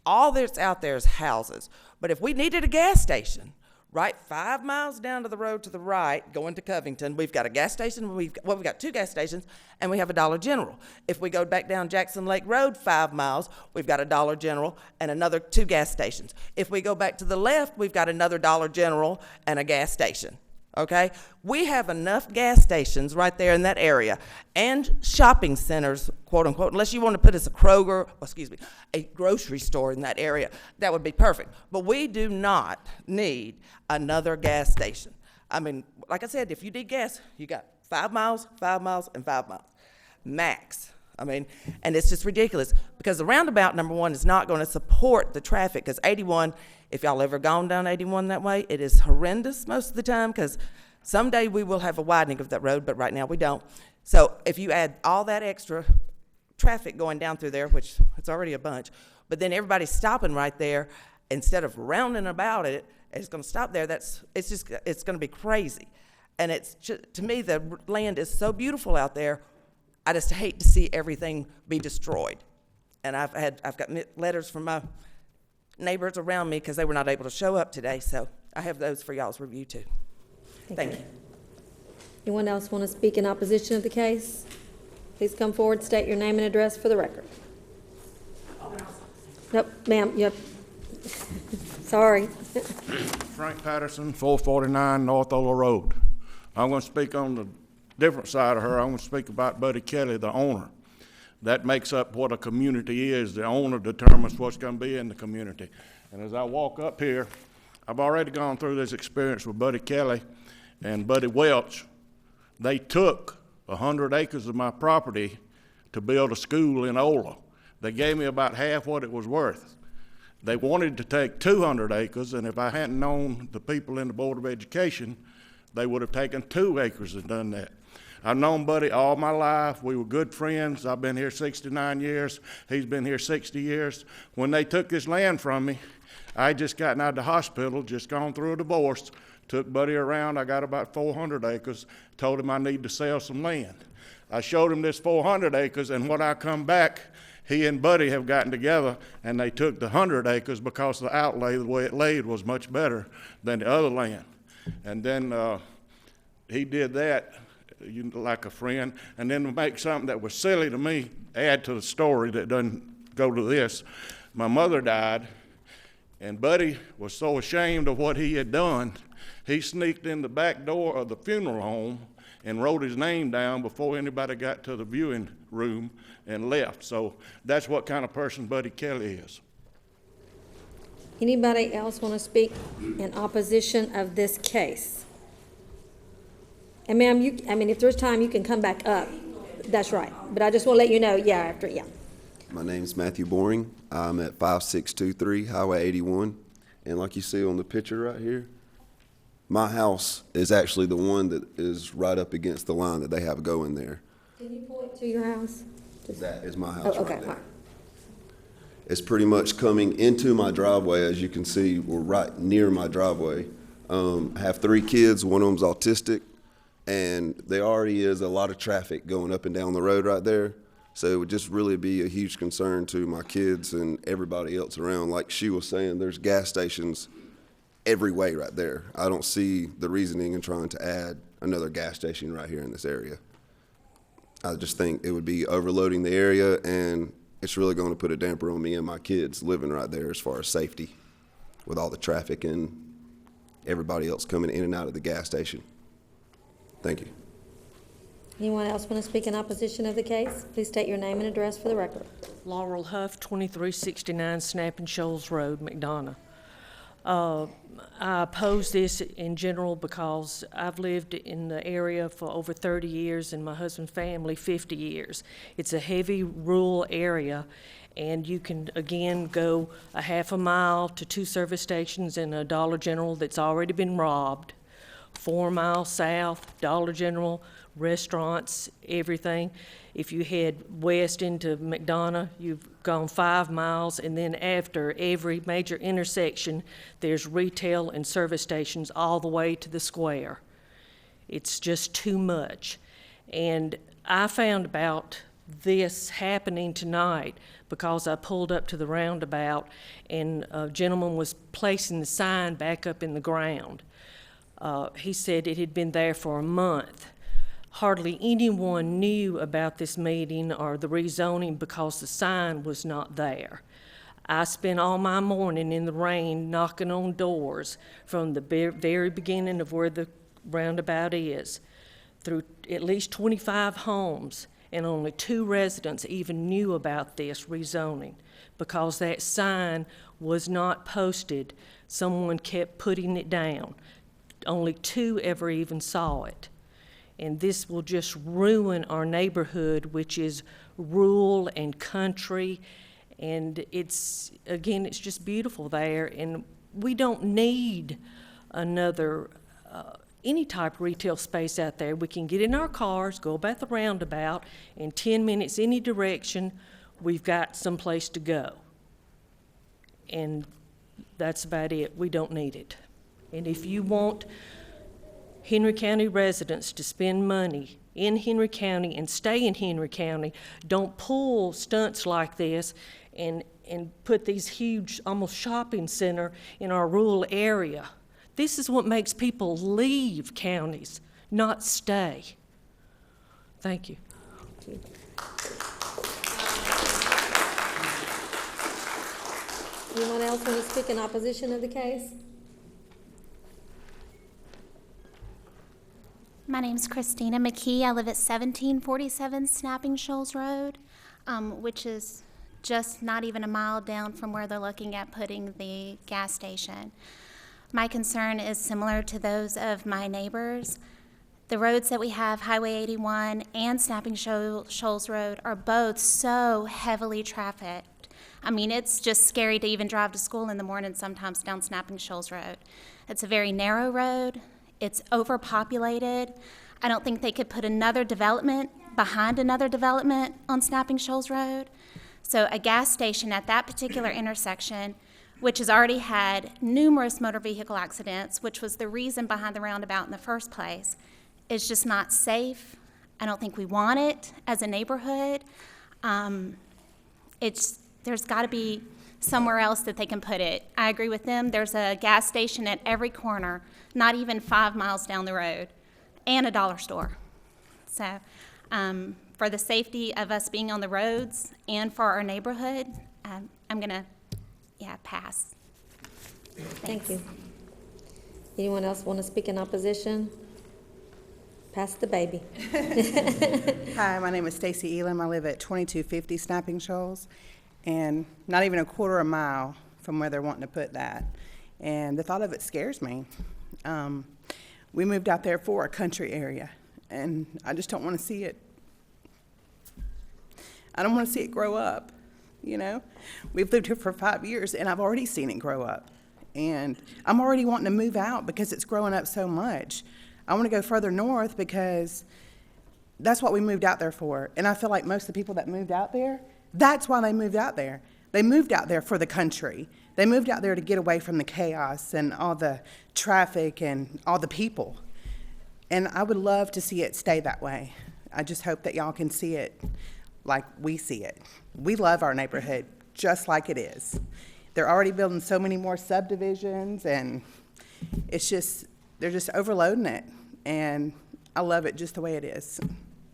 all that's out there is houses. But if we needed a gas station, right 5 miles down to the road to the right, going to Covington, we've got a gas station. We've got 2 gas stations, and we have a Dollar General. If we go back down Jackson Lake Road 5 miles, we've got a Dollar General and another 2 gas stations. If we go back to the left, we've got another Dollar General and a gas station. Okay? We have enough gas stations right there in that area and shopping centers, quote unquote, unless you want to put us a grocery store in that area. That would be perfect. But we do not need another gas station. I mean, like I said, if you need gas, you got 5 miles, 5 miles, and 5 miles. Max. I mean, and it's just ridiculous because the roundabout, number one, is not going to support the traffic because 81, if y'all ever gone down 81 that way, it is horrendous most of the time because someday we will have a widening of that road, but right now we don't. So if you add all that extra traffic going down through there, which it's already a bunch, but then everybody's stopping right there instead of rounding about it, it's going to stop there. It's going to be crazy. And it's just, to me, the land is so beautiful out there. I just hate to see everything be destroyed. And I've got letters from my neighbors around me because they were not able to show up today. So I have those for y'all's review too. Thank you. Anyone else want to speak in opposition of the case? Please come forward, state your name and address for the record. Nope, ma'am, yep. Sorry. Frank Patterson, 449 North Ola Road. I'm going to speak on the different side of her. I'm going to speak about Buddy Kelly, the owner. That makes up what a community is. The owner determines what's going to be in the community. And as I walk up here, I've already gone through this experience with Buddy Kelly and Buddy Welch. They took 100 acres of my property to build a school in Ola. They gave me about half what it was worth. They wanted to take 200 acres, and if I hadn't known the people in the Board of Education, they would have taken 2 acres and done that. I've known Buddy all my life. We were good friends. I've been here 69 years. He's been here 60 years. When they took this land from me, I had just gotten out of the hospital, just gone through a divorce, took Buddy around. I got about 400 acres, told him I need to sell some land. I showed him this 400 acres, and when I come back, he and Buddy have gotten together, and they took the 100 acres because the outlay, the way it laid, was much better than the other land. And then he did that like a friend, and then to make something that was silly to me, add to the story that doesn't go to this. My mother died, and Buddy was so ashamed of what he had done, he sneaked in the back door of the funeral home and wrote his name down before anybody got to the viewing room and left. So that's what kind of person Buddy Kelly is. Anybody else want to speak in opposition of this case? And ma'am, if there's time, you can come back up. That's right. But I just want to let you know, yeah. My name's Matthew Boring. I'm at 5623 Highway 81. And like you see on the picture right here, my house is actually the one that is right up against the line that they have going there. Can you point to your house? That is my house okay, right there. all right. It's pretty much coming into my driveway. As you can see, we're right near my driveway. I have 3 kids. One of them's autistic. And there already is a lot of traffic going up and down the road right there. So it would just really be a huge concern to my kids and everybody else around. Like she was saying, there's gas stations every way right there. I don't see the reasoning in trying to add another gas station right here in this area. I just think it would be overloading the area, and it's really going to put a damper on me and my kids living right there as far as safety with all the traffic and everybody else coming in and out of the gas station. Thank you. Anyone else want to speak in opposition of the case? Please state your name and address for the record. Laurel Huff, 2369 Snapping Shoals Road, McDonough. I oppose this in general because I've lived in the area for over 30 years and my husband's family 50 years. It's a heavy rural area, and you can, again, go a half a mile to 2 service stations and a Dollar General that's already been robbed. 4 miles south, Dollar General, restaurants, everything. If you head west into McDonough, you've gone 5 miles, and then after every major intersection, there's retail and service stations all the way to the square. It's just too much. And I found about this happening tonight because I pulled up to the roundabout and a gentleman was placing the sign back up in the ground. He said it had been there for a month. Hardly anyone knew about this meeting or the rezoning because the sign was not there. I spent all my morning in the rain knocking on doors from the very beginning of where the roundabout is, through at least 25 homes, and only 2 residents even knew about this rezoning because that sign was not posted. Someone kept putting it down. Only 2 ever even saw it. And this will just ruin our neighborhood, which is rural and country. And it's just beautiful there. And we don't need another, any type of retail space out there. We can get in our cars, go about the roundabout, in 10 minutes, any direction, we've got someplace to go. And that's about it. We don't need it. And if you want Henry County residents to spend money in Henry County and stay in Henry County, don't pull stunts like this and put these huge, almost shopping center in our rural area. This is what makes people leave counties, not stay. Thank you. Anyone else want to speak in opposition of the case? My name's Christina McKee. I live at 1747 Snapping Shoals Road. which is just not even a mile down from where they're looking at putting the gas station. My concern is similar to those of my neighbors. The roads that we have, Highway 81 and Snapping Shoals Road, are both so heavily trafficked. I mean, it's just scary to even drive to school in the morning sometimes down Snapping Shoals Road. It's a very narrow road. It's overpopulated. I don't think they could put another development behind another development on Snapping Shoals Road. So a gas station at that particular intersection, which has already had numerous motor vehicle accidents, which was the reason behind the roundabout in the first place, is just not safe. I don't think we want it as a neighborhood. There's got to be somewhere else that they can put it. I agree with them. There's a gas station at every corner, not even 5 miles down the road, and a dollar store. So for the safety of us being on the roads and for our neighborhood, I'm going to, pass. Thank you. Anyone else want to speak in opposition? Pass the baby. Hi, my name is Stacy Elam. I live at 2250 Snapping Shoals, and not even a quarter of a mile from where they're wanting to put that. And the thought of it scares me. We moved out there for a country area, and I just don't want to see it. I don't want to see it grow up, you know? We've lived here for 5 years, and I've already seen it grow up. And I'm already wanting to move out because it's growing up so much. I want to go further north because that's what we moved out there for. And I feel like most of the people that moved out there, that's why they moved out there. They moved out there for the country. They moved out there to get away from the chaos and all the traffic and all the people. And I would love to see it stay that way. I just hope that y'all can see it like we see it. We love our neighborhood just like it is. They're already building so many more subdivisions, and it's just, they're just overloading it. And I love it just the way it is.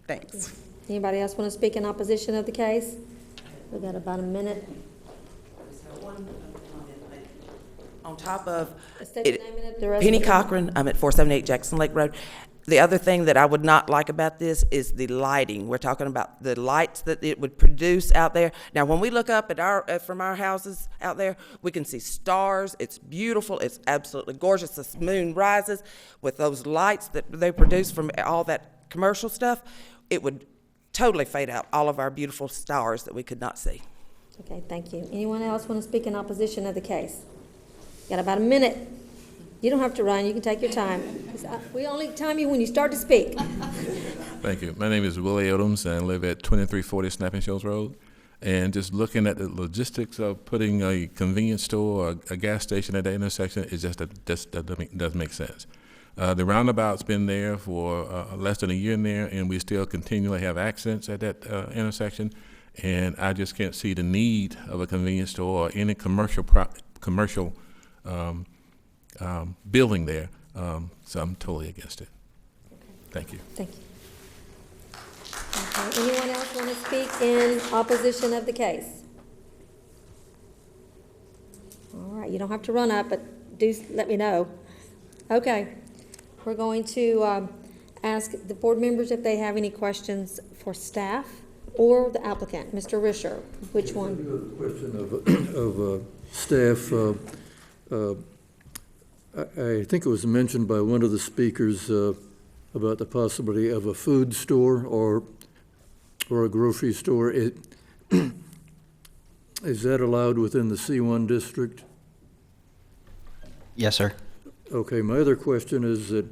Thanks. Anybody else want to speak in opposition of the case? We've got about a minute. On top of State your name and the rest Penny of it. Cochran, I'm at 478 Jackson Lake Road. The other thing that I would not like about this is the lighting. We're talking about the lights that it would produce out there. Now, when we look up at our from our houses out there, we can see stars. It's beautiful. It's absolutely gorgeous. The moon rises with those lights that they produce from all that commercial stuff. It would totally fade out all of our beautiful stars that we could not see. Okay, thank you. Anyone else want to speak in opposition of the case? Got about a minute. You don't have to run. You can take your time. We only time you when you start to speak. Thank you. My name is Willie Odoms, and I live at 2340 Snapping Shoals Road. And just looking at the logistics of putting a convenience store or a gas station at that intersection, it just doesn't make sense. The roundabout's been there for less than a year there, and we still continually have accidents at that intersection. And I just can't see the need of a convenience store or any commercial building there, so I'm totally against it. Thank you. Thank you. Okay. Anyone else want to speak in opposition of the case? All right, you don't have to run up, but do let me know. Okay, we're going to ask the board members if they have any questions for staff or the applicant. Mr. Risher, which one? Question of staff. I think it was mentioned by one of the speakers about the possibility of a food store or a grocery store. Is that allowed within the C1 district? Yes, sir. Okay, my other question is that,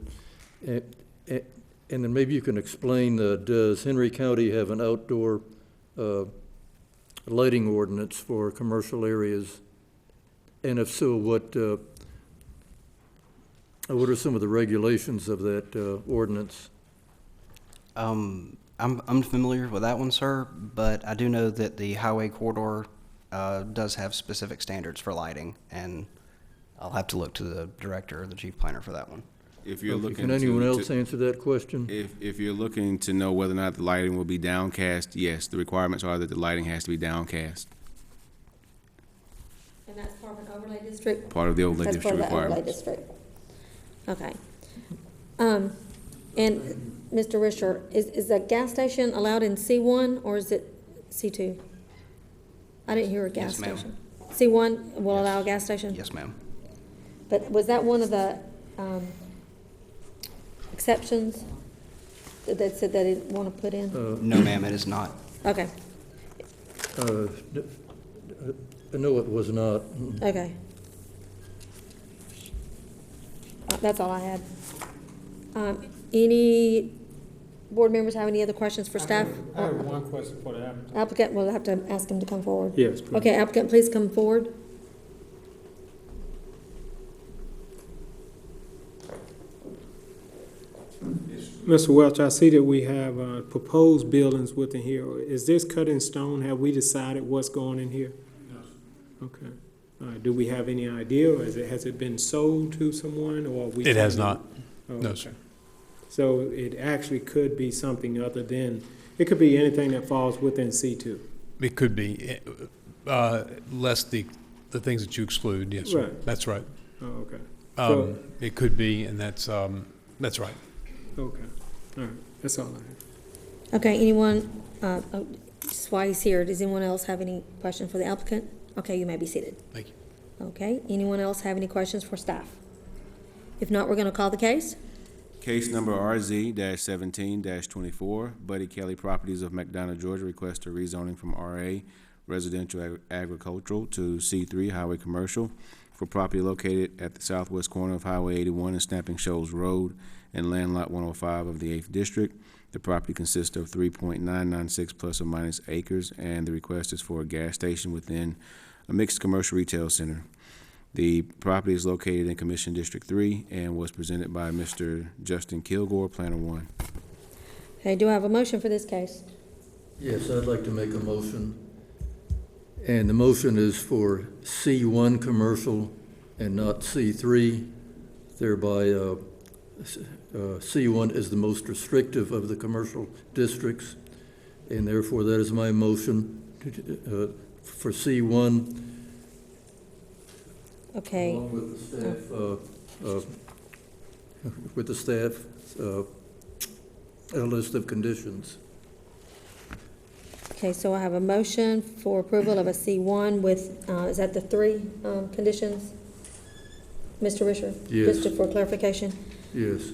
and then maybe you can explain, does Henry County have an outdoor lighting ordinance for commercial areas? And if so, what are some of the regulations of that ordinance? I'm familiar with that one, sir, but I do know that the highway corridor does have specific standards for lighting, and I'll have to look to the director or the chief planner for that one. If you're looking Can anyone else answer that question? If you're looking to know whether or not the lighting will be downcast, yes, the requirements are that the lighting has to be downcast. And that's part of an overlay district? Part of the overlay That's district part of the overlay requirements. district. Okay. And Mr. Risher, is a gas station allowed in C1 or is it C2? I didn't hear a gas Yes, ma'am. station. C1 will allow a gas station? Yes, ma'am. But was that one of the exceptions that said they didn't want to put in? No, ma'am, it is not. Okay, No, it was not. okay. That's all I had. Any board members have any other questions for staff? I have one question for the applicant. Applicant, we'll have to ask him to come forward. Yes, please. Okay, applicant, please come forward. Mr. Welch, I see that we have proposed buildings within here. Is this cut in stone? Have we decided what's going in here? No. Okay. Do we have any idea, or has it been sold to someone, or we? It has not. Oh, No, okay. sir. So it actually could be something other than, it could be anything that falls within C2. It could be, less the things that you exclude, yes, sir. Right. That's right. Oh, okay. So, It could be, and that's right. okay. All right. That's all I have. Okay, anyone, just while he's here, does anyone else have any question for the applicant? Okay, you may be seated. Thank you. Okay, anyone else have any questions for staff? If not, we're going to call the case. Case number RZ-17-24, Buddy Kelly Properties of McDonough, Georgia, request a rezoning from RA Residential Agricultural to C3 Highway Commercial for property located at the southwest corner of Highway 81 and Snapping Shoals Road and Land Lot 105 of the 8th District. The property consists of 3.996 plus or minus acres, and the request is for a gas station within a mixed commercial retail center. The property is located in Commission District 3 and was presented by Mr. Justin Kilgore, Planner 1. Okay, do I have a motion for this case? Yes, I'd like to make a motion. And the motion is for C1 commercial and not C3, thereby C1 is the most restrictive of the commercial districts, and therefore that is my motion for C1. Okay. Along with the staff, a list of conditions. Okay, so I have a motion for approval of a C1 with, is that the three conditions? Mr. Risher? Yes. Just for clarification? Yes.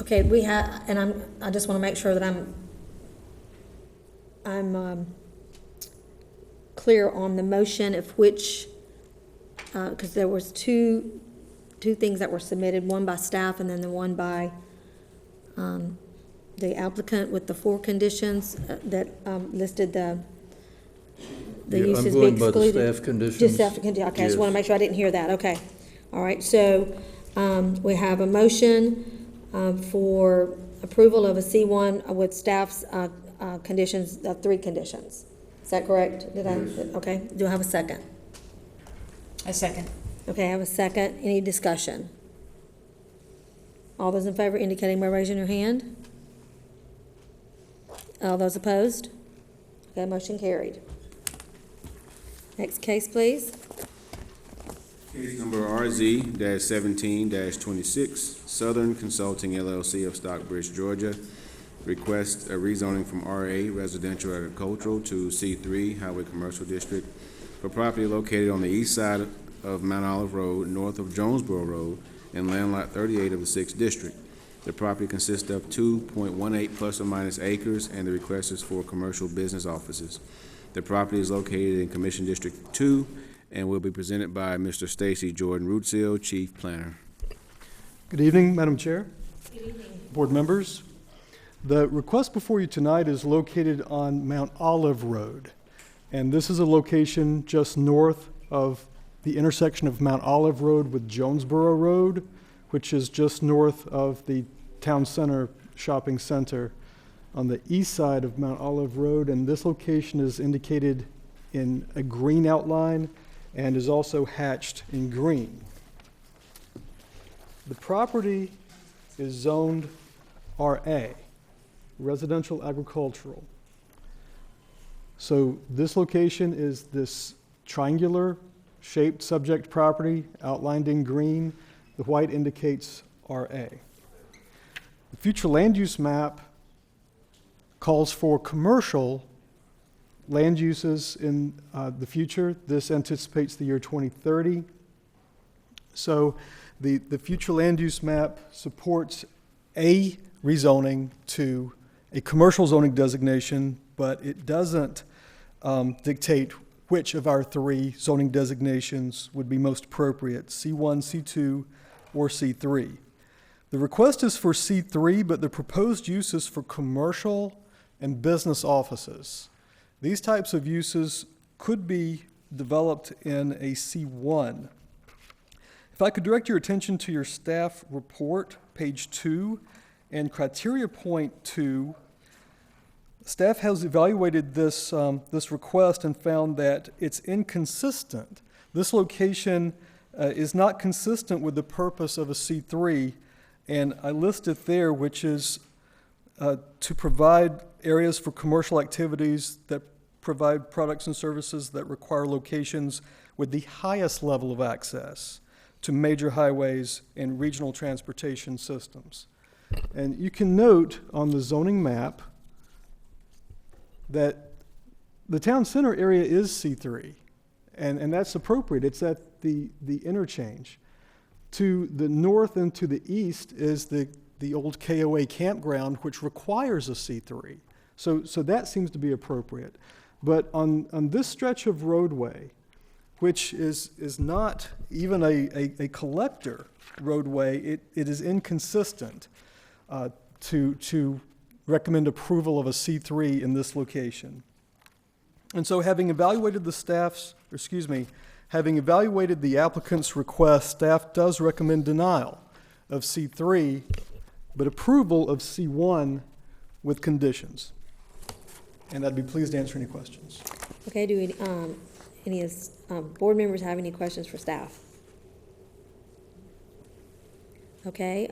Okay, we have, and I just want to make sure that I'm clear on the motion of which, because there was two things that were submitted, one by staff and then the one by the applicant with the four conditions that listed the uses being excluded. I'm going by the staff conditions. Just staff conditions, okay, I just want to make sure I didn't hear that, okay. All right, so we have a motion for approval of a C1 with staff's conditions, three conditions. Is that correct? Did I? Okay, do I have a second? A second. Okay, I have a second. Any discussion? All those in favor indicating by raising your hand. All those opposed? Okay, motion carried. Next case, please. Case number RZ-17-26, Southern Consulting LLC of Stockbridge, Georgia, requests a rezoning from RA Residential Agricultural to C3 Highway Commercial District for property located on the east side of Mount Olive Road, north of Jonesboro Road, and Land Lot 38 of the 6th District. The property consists of 2.18 plus or minus acres, and the request is for commercial business offices. The property is located in Commission District 2 and will be presented by Mr. Stacy Jordan Rootsil, Chief Planner. Good evening, Madam Chair. Good evening. Board members. The request before you tonight is located on Mount Olive Road. And this is a location just north of the intersection of Mount Olive Road with Jonesboro Road, which is just north of the Town Center Shopping Center on the east side of Mount Olive Road. And this location is indicated in a green outline and is also hatched in green. The property is zoned RA, Residential Agricultural. So this location is this triangular shaped subject property outlined in green. The white indicates RA. The future land use map calls for commercial land uses in the future. This anticipates the year 2030. So the future land use map supports a rezoning to a commercial zoning designation, but it doesn't dictate which of our three zoning designations would be most appropriate, C1, C2, or C3. The request is for C3, but the proposed use is for commercial and business offices. These types of uses could be developed in a C1. If I could direct your attention to your staff report, page 2, and criteria point 2, staff has evaluated this request and found that it's inconsistent. This location is not consistent with the purpose of a C3, and I list it there, which is to provide areas for commercial activities that provide products and services that require locations with the highest level of access to major highways and regional transportation systems. And you can note on the zoning map that the town center area is C3, and that's appropriate. It's at the interchange. To the north and to the east is the old KOA campground, which requires a C3. So that seems to be appropriate. But on this stretch of roadway, which is not even a collector roadway, it is inconsistent to recommend approval of a C3 in this location. And so having evaluated having evaluated the applicant's request, staff does recommend denial of C3, but approval of C1 with conditions. And I'd be pleased to answer any questions. Okay, do any board members have any questions for staff? Okay,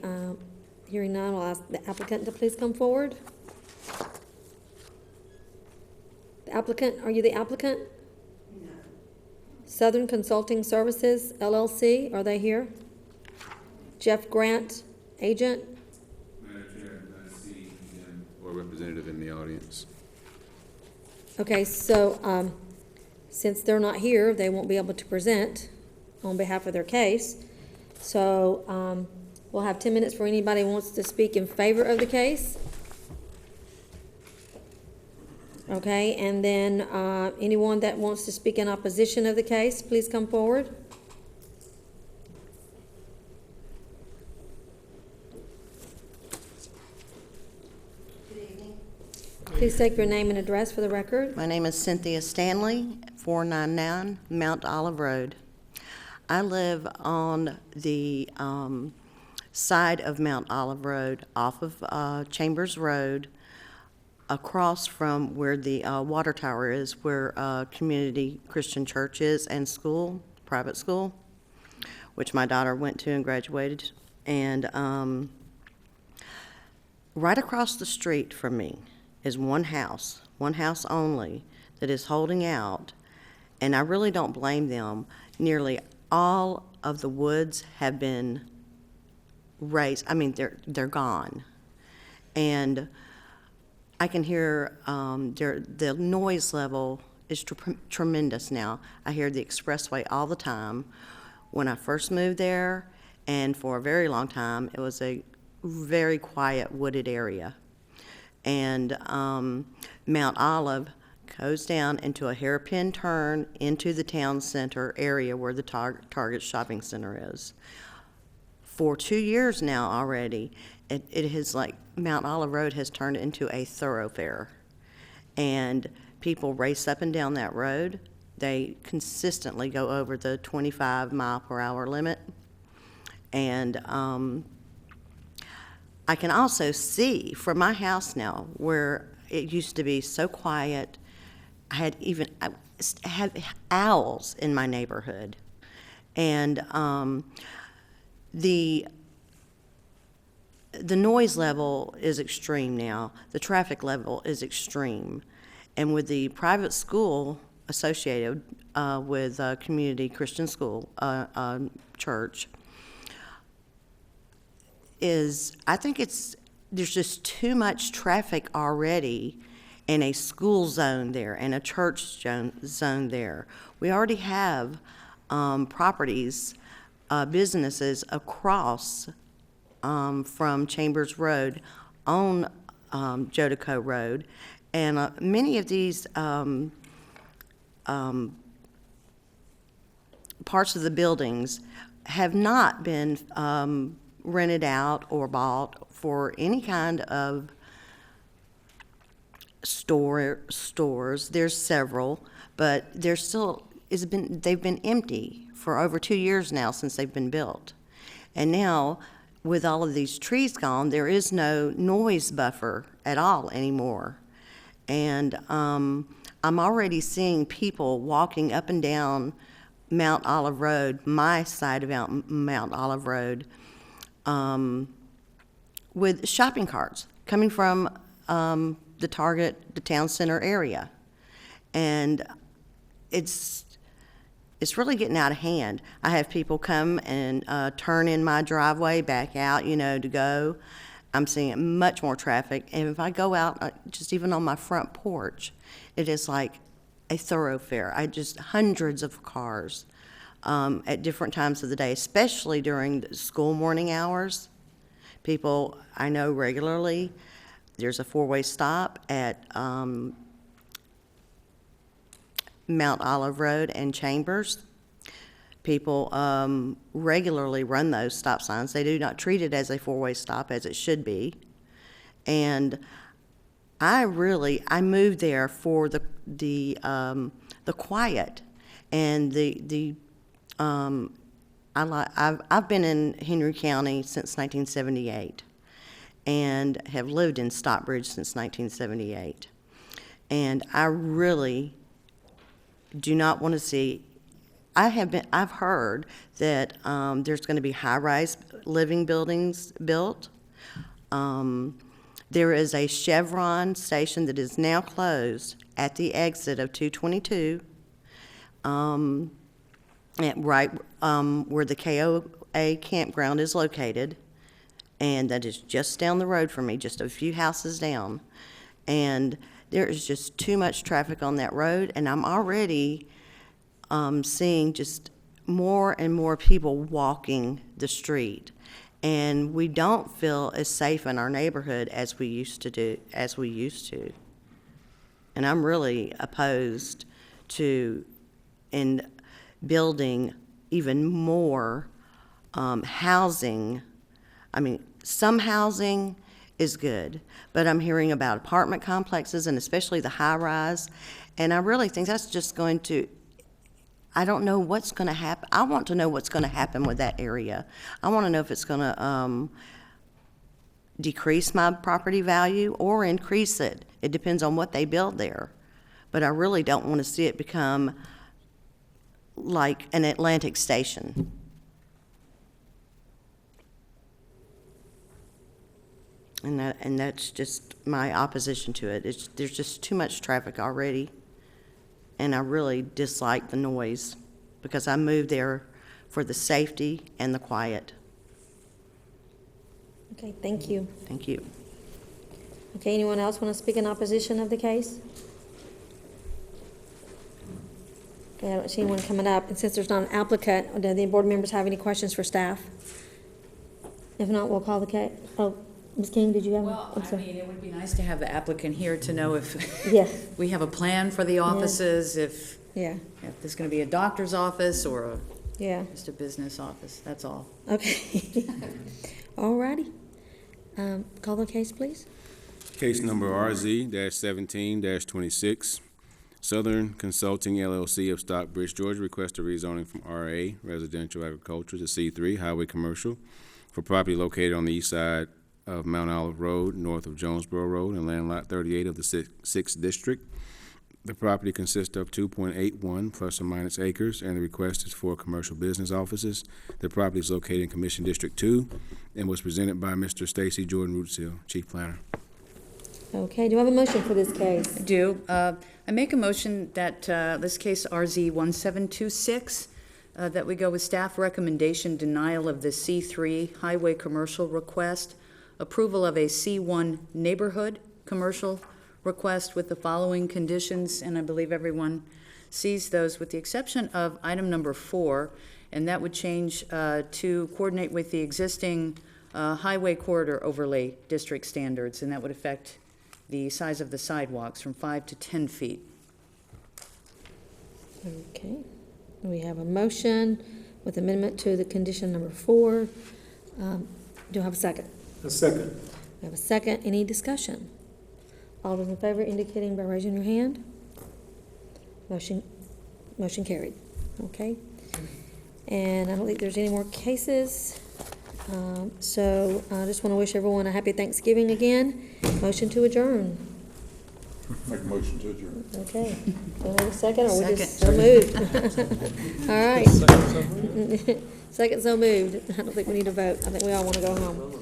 hearing none, I'll ask the applicant to please come forward. The applicant, are you the applicant? No. Southern Consulting Services, LLC, are they here? Jeff Grant, agent? Madam Chair, I see him or representative in the audience. Okay, so since they're not here, they won't be able to present on behalf of their case. So we'll have 10 minutes for anybody who wants to speak in favor of the case. Okay, and then anyone that wants to speak in opposition of the case, please come forward. Please take your name and address for the record. My name is Cynthia Stanley, 499 Mount Olive Road. I live on the side of Mount Olive Road, off of Chambers Road, across from where the water tower is, where Community Christian Church is, and school, private school, which my daughter went to and graduated. And right across the street from me is one house only, that is holding out, and I really don't blame them. Nearly all of the woods have been raised. I mean, they're gone. And I can hear the noise level is tremendous now. I hear the expressway all the time. When I first moved there, and for a very long time, it was a very quiet wooded area. And Mount Olive goes down into a hairpin turn into the town center area where the Target shopping center is. For 2 years now already, it has, like, Mount Olive Road has turned into a thoroughfare. And people race up and down that road. They consistently go over the 25-mile-per-hour limit. And I can also see from my house now, where it used to be so quiet, I had owls in my neighborhood. And the noise level is extreme now. The traffic level is extreme. And with the private school associated with Community Christian School Church, I think it's there's just too much traffic already in a school zone there and a church zone there. We already have properties, businesses across from Chambers Road on Jodico Road, and many of these parts of the buildings have not been rented out or bought for any kind of stores. There's several, but they've been empty for over 2 years now since they've been built. And now, with all of these trees gone, there is no noise buffer at all anymore. And I'm already seeing people walking up and down Mount Olive Road, my side of Mount Olive Road, with shopping carts coming from the Target, the town center area. And it's really getting out of hand. I have people come and turn in my driveway, back out, to go. I'm seeing much more traffic. And if I go out, just even on my front porch, it is like a thoroughfare. Hundreds of cars at different times of the day, especially during the school morning hours. People I know regularly. There's a four-way stop at Mount Olive Road and Chambers. People regularly run those stop signs. They do not treat it as a four-way stop as it should be. And I moved there for the quiet and I've been in Henry County since 1978 and have lived in Stockbridge since 1978. And I really do not want to see. I've heard that there's going to be high-rise living buildings built. There is a Chevron station that is now closed at the exit of 222, where the KOA campground is located, and that is just down the road from me, just a few houses down. And there is just too much traffic on that road, and I'm already seeing just more and more people walking the street. And we don't feel as safe in our neighborhood as we used to. And I'm really opposed to building even more housing. I mean, some housing is good, but I'm hearing about apartment complexes and especially the high-rise, and I really think that's just going to, I don't know what's going to happen. I want to know what's going to happen with that area. I want to know if it's going to decrease my property value or increase it. It depends on what they build there, but I really don't want to see it become like an Atlantic Station. And that's just my opposition to it. There's just too much traffic already, and I really dislike the noise because I moved there for the safety and the quiet. Okay, thank you. Thank you. Okay, anyone else want to speak in opposition of the case? Okay, I don't see anyone coming up, and since there's not an applicant, do the board members have any questions for staff? If not, we'll call the case. Oh, Ms. King, did you have? Well, I mean, it would be nice to have the applicant here to know if Yeah. we have a plan for the offices, if there's going to be a doctor's office or just a business office, that's all. Okay. All righty. Call the case, please. Case number RZ-17-26. Southern Consulting LLC of Stockbridge, Georgia requests a rezoning from RA, Residential Agriculture, to C3, Highway Commercial, for property located on the east side of Mount Olive Road, north of Jonesboro Road, and land lot 38 of the 6th District. The property consists of 2.81 plus or minus acres, and the request is for commercial business offices. The property is located in Commission District 2 and was presented by Mr. Stacy Jordan Rootsil, Chief Planner. Okay, do I have a motion for this case? I do. I make a motion that this case RZ 1726, that we go with staff recommendation denial of the C3 highway commercial request approval of a C1 neighborhood commercial request with the following conditions, and I believe everyone sees those, with the exception of item number 4, and that would change to coordinate with the existing highway corridor overlay district standards, and that would affect the size of the sidewalks from 5 to 10 feet. Okay, we have a motion with amendment to the condition number 4. Do I have a second? A second. We have a second. Any discussion? All those in favor indicating by raising your hand. Motion carried. Okay. And I don't think there's any more cases. So I just want to wish everyone a happy Thanksgiving again. Motion to adjourn. Make a motion to adjourn. Okay. Do I have a second, or we just so Second. moved? All right. Second so moved. I don't think we need to vote. I think we all want to go home.